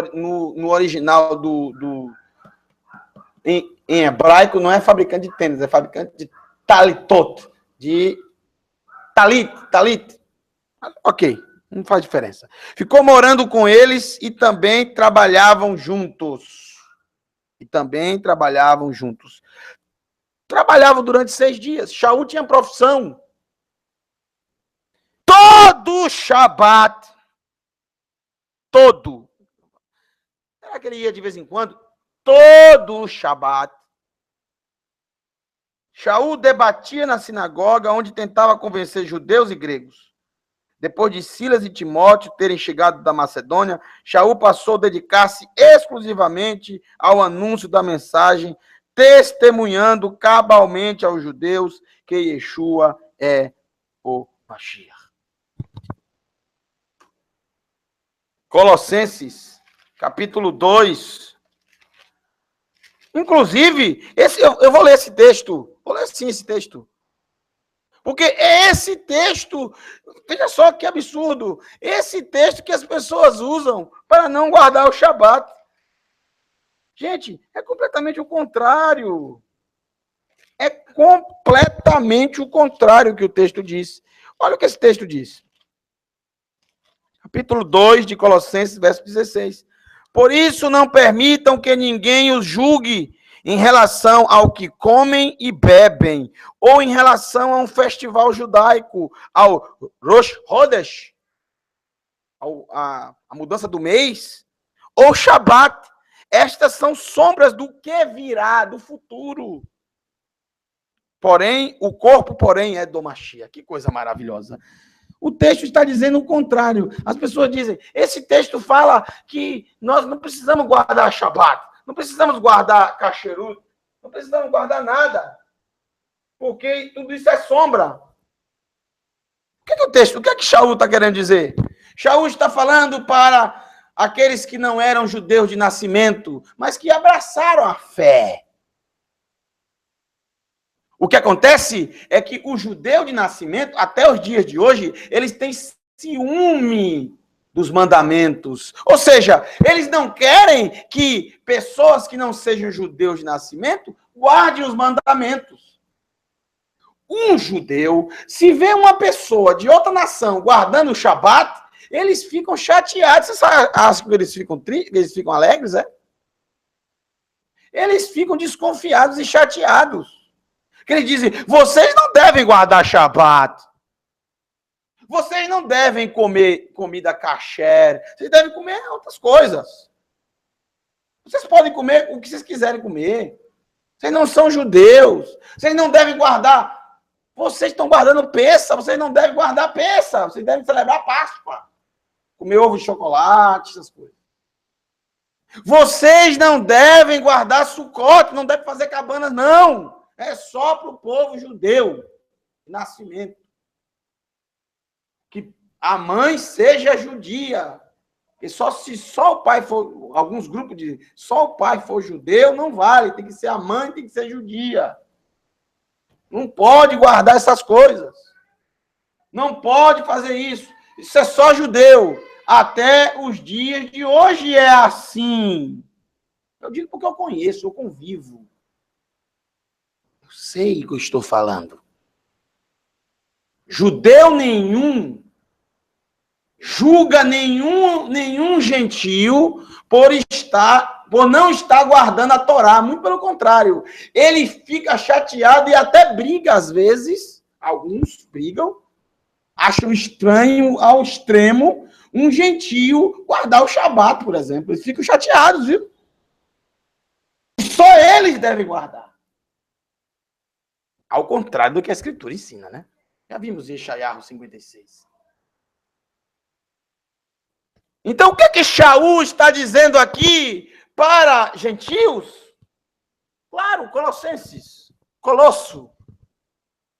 original em hebraico não é fabricante de tendas, é fabricante de talitot, de talit. Ok, não faz diferença. Ficou morando com eles e também trabalhavam juntos. Trabalhavam durante 6 dias. Shaul tinha profissão. Todo Shabat. Todo. Será que ele ia de vez em quando? Todo Shabat. Shaul debatia na sinagoga, onde tentava convencer judeus e gregos. Depois de Silas e Timóteo terem chegado da Macedônia, Shaul passou a dedicar-se exclusivamente ao anúncio da mensagem, testemunhando cabalmente aos judeus que Yeshua é o Mashiach. Colossenses, capítulo 2. Inclusive, eu vou ler esse texto. Vou ler sim esse texto. Porque é esse texto, veja só que absurdo, esse texto que as pessoas usam para não guardar o Shabat. Gente, é completamente o contrário. É completamente o contrário que o texto diz. Olha o que esse texto diz. Capítulo 2 de Colossenses, verso 16. Por isso não permitam que ninguém os julgue em relação ao que comem e bebem, ou em relação a um festival judaico, ao Rosh Chodesh, a mudança do mês, ou Shabat. Estas são sombras do que virá, do futuro. Porém, o corpo, é do Mashiach. Que coisa maravilhosa. O texto está dizendo o contrário. As pessoas dizem, esse texto fala que nós não precisamos guardar Shabat, não precisamos guardar Kasherut, não precisamos guardar nada, porque tudo isso é sombra. O que é que Shaul está querendo dizer? Shaul está falando para aqueles que não eram judeus de nascimento, mas que abraçaram a fé. O que acontece é que o judeu de nascimento, até os dias de hoje, eles têm ciúme dos mandamentos. Ou seja, eles não querem que pessoas que não sejam judeus de nascimento guardem os mandamentos. Um judeu, se vê uma pessoa de outra nação guardando o Shabat, eles ficam chateados. Você acha que eles ficam tristes, eles ficam alegres, é? Eles ficam desconfiados e chateados. Que eles dizem, vocês não devem guardar Shabat. Vocês não devem comer comida kasher. Vocês devem comer outras coisas. Vocês podem comer o que vocês quiserem comer. Vocês não são judeus. Vocês não devem guardar. Vocês estão guardando Pêssah. Vocês não devem guardar Pêssah. Vocês devem celebrar Páscoa. Comer ovo de chocolate, essas coisas. Vocês não devem guardar Sucote. Não devem fazer cabanas, não. É só para o povo judeu. Nascimento. Que a mãe seja judia. E se só o pai for, alguns grupos dizem, só o pai for judeu, não vale. Tem que ser a mãe, tem que ser judia. Não pode guardar essas coisas. Não pode fazer isso. Isso é só judeu. Até os dias de hoje é assim. Eu digo porque eu conheço, eu convivo. Eu sei o que eu estou falando. Judeu nenhum julga nenhum gentio por não estar guardando a Torá. Muito pelo contrário. Ele fica chateado e até briga às vezes. Alguns brigam. Acham estranho ao extremo um gentio guardar o Shabat, por exemplo. Eles ficam chateados, viu? Só eles devem guardar. Ao contrário do que a Escritura ensina, né? Já vimos em Yeshayahu 56. Então, o que Shaul está dizendo aqui para gentios? Claro, Colossenses, Colosso,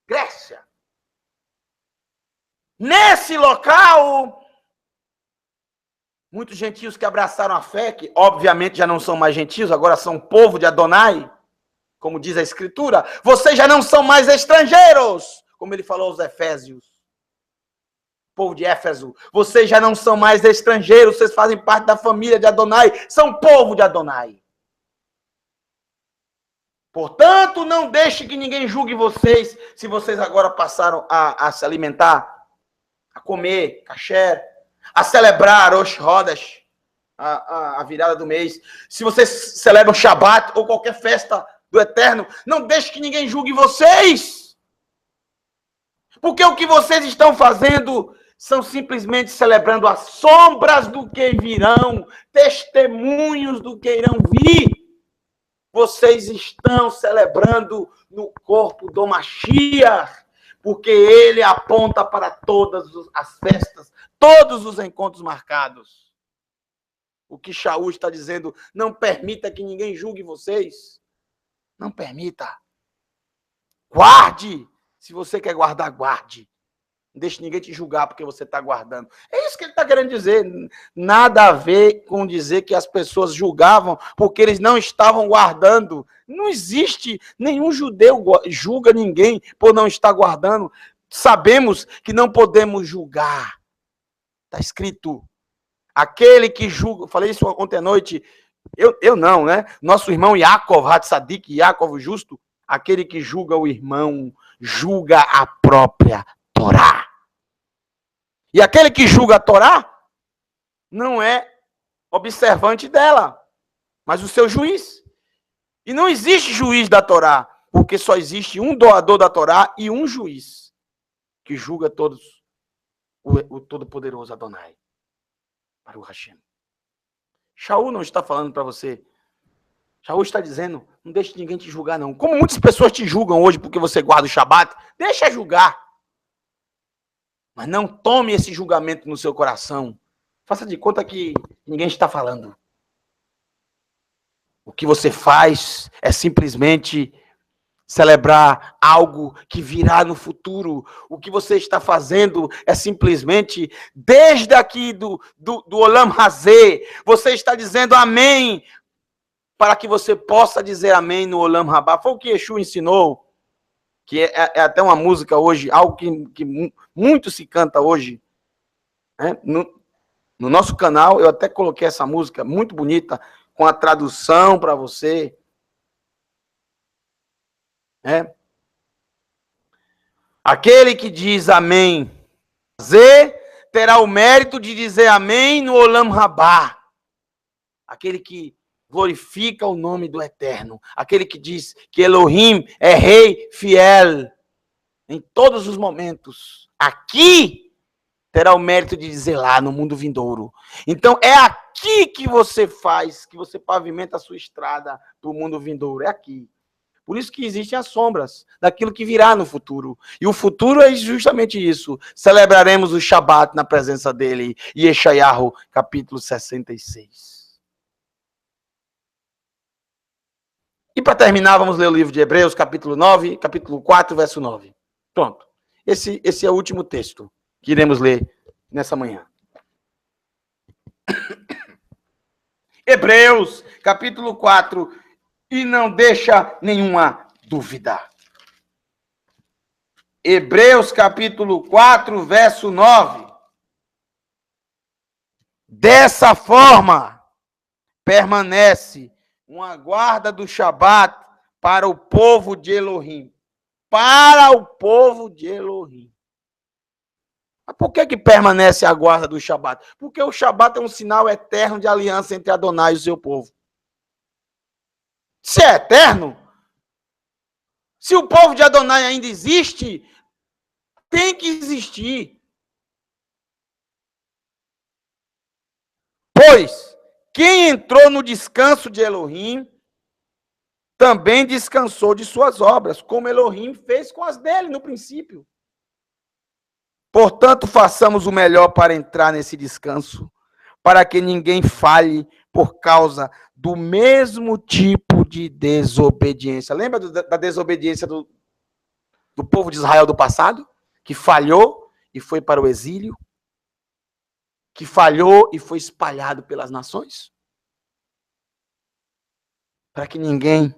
Grécia. Nesse local, muitos gentios que abraçaram a fé, que obviamente já não são mais gentios, agora são povo de Adonai, como diz a Escritura, vocês já não são mais estrangeiros, como ele falou aos Efésios. Povo de Éfeso, vocês já não são mais estrangeiros, vocês fazem parte da família de Adonai, são povo de Adonai. Portanto, não deixe que ninguém julgue vocês, se vocês agora passaram a se alimentar, a comer kasher, a celebrar Rosh Chodesh, a virada do mês. Se vocês celebram Shabat ou qualquer festa do Eterno, não deixe que ninguém julgue vocês. Porque o que vocês estão fazendo são simplesmente celebrando as sombras do que virão, testemunhos do que irão vir. Vocês estão celebrando no corpo do Mashiach, porque ele aponta para todas as festas, todos os encontros marcados. O que Shaul está dizendo, não permita que ninguém julgue vocês. Não permita. Guarde. Se você quer guardar, guarde. Não deixe ninguém te julgar porque você está guardando. É isso que ele está querendo dizer. Nada a ver com dizer que as pessoas julgavam porque eles não estavam guardando. Não existe, nenhum judeu julga ninguém por não estar guardando. Sabemos que não podemos julgar. Está escrito. Aquele que julga, falei isso ontem à noite, eu não, né? Nosso irmão Yaakov, Hatzadik, Yaakov justo, aquele que julga o irmão, julga a própria Torá. E aquele que julga a Torá não é observante dela, mas o seu juiz. E não existe juiz da Torá, porque só existe um doador da Torá e um juiz que julga todos, o Todo-Poderoso Adonai. Para o Hashem. Shaul não está falando para você. Shaul está dizendo, não deixe ninguém te julgar não. Como muitas pessoas te julgam hoje porque você guarda o Shabat, deixa julgar. Mas não tome esse julgamento no seu coração. Faça de conta que ninguém está falando. O que você faz é simplesmente celebrar algo que virá no futuro. O que você está fazendo é simplesmente, desde aqui do Olam Hazé, você está dizendo amém, para que você possa dizer amém no Olam Rabá. Foi o que Yeshua ensinou, que é até uma música hoje, algo que muito se canta hoje. Né? No nosso canal, eu até coloquei essa música muito bonita, com a tradução para você. Aquele que diz amém, terá o mérito de dizer amém no Olam Rabá. Aquele que glorifica o nome do Eterno. Aquele que diz que Elohim é rei fiel em todos os momentos. Aqui terá o mérito de dizer lá no mundo vindouro. Então é aqui que você faz, que você pavimenta a sua estrada para o mundo vindouro. É aqui. Por isso que existem as sombras daquilo que virá no futuro. E o futuro é justamente isso. Celebraremos o Shabat na presença dele. Yeshayahu, capítulo 66. E para terminar, vamos ler o livro de Hebreus, capítulo 9, capítulo 4, verso 9. Pronto. Esse é o último texto que iremos ler nessa manhã. Hebreus, capítulo 4, e não deixa nenhuma dúvida. Hebreus, capítulo 4, verso 9. Dessa forma, permanece uma guarda do Shabat para o povo de Elohim. Para o povo de Elohim. Mas por que permanece a guarda do Shabat? Porque o Shabat é um sinal eterno de aliança entre Adonai e o seu povo. Se é eterno, se o povo de Adonai ainda existe, tem que existir. Pois quem entrou no descanso de Elohim também descansou de suas obras, como Elohim fez com as dele no princípio. Portanto, façamos o melhor para entrar nesse descanso, para que ninguém falhe por causa do mesmo tipo de desobediência. Lembra da desobediência do povo de Israel do passado? Que falhou e foi para o exílio? Que falhou e foi espalhado pelas nações? Para que ninguém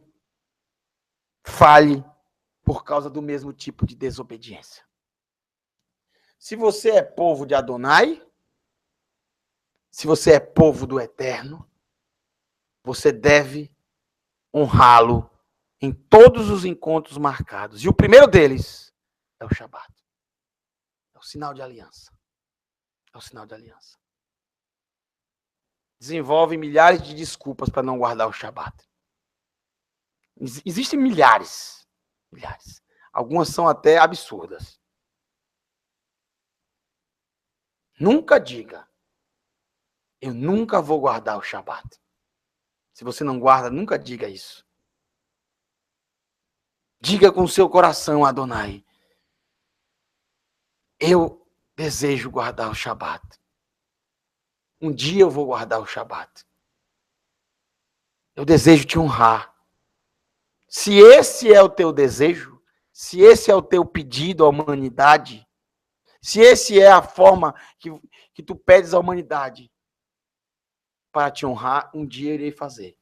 falhe por causa do mesmo tipo de desobediência. Se você é povo de Adonai, se você é povo do Eterno, você deve honrá-lo em todos os encontros marcados. E o primeiro deles é o Shabat. É o sinal de aliança. É o sinal de aliança. Desenvolve milhares de desculpas para não guardar o Shabat. Existem milhares. Milhares. Algumas são até absurdas. Nunca diga, eu nunca vou guardar o Shabat. Se você não guarda, nunca diga isso. Diga com o seu coração, Adonai, eu desejo guardar o Shabat. Um dia eu vou guardar o Shabat. Eu desejo te honrar. Se esse é o teu desejo, se esse é o teu pedido à humanidade, se esse é a forma que tu pedes à humanidade para te honrar, um dia eu irei fazer.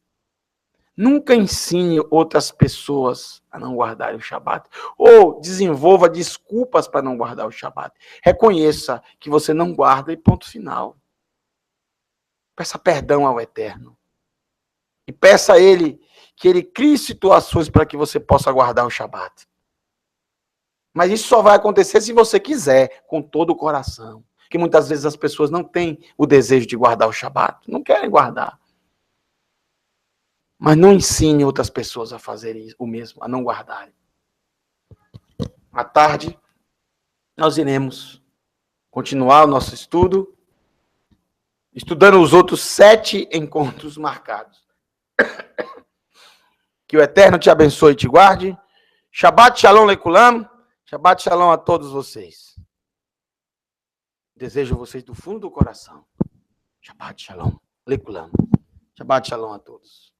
Nunca ensine outras pessoas a não guardarem o Shabat. Ou desenvolva desculpas para não guardar o Shabat. Reconheça que você não guarda e ponto final. Peça perdão ao Eterno. E peça a Ele que Ele crie situações para que você possa guardar o Shabat. Mas isso só vai acontecer se você quiser, com todo o coração. Porque muitas vezes as pessoas não têm o desejo de guardar o Shabat. Não querem guardar. Mas não ensine outras pessoas a fazerem o mesmo, a não guardarem. À tarde, nós iremos continuar o nosso estudo, estudando os outros 7 encontros marcados. Que o Eterno te abençoe e te guarde. Shabbat Shalom Lekulam. Shabbat Shalom a todos vocês. Desejo vocês do fundo do coração. Shabbat Shalom Lekulam. Shabbat Shalom a todos.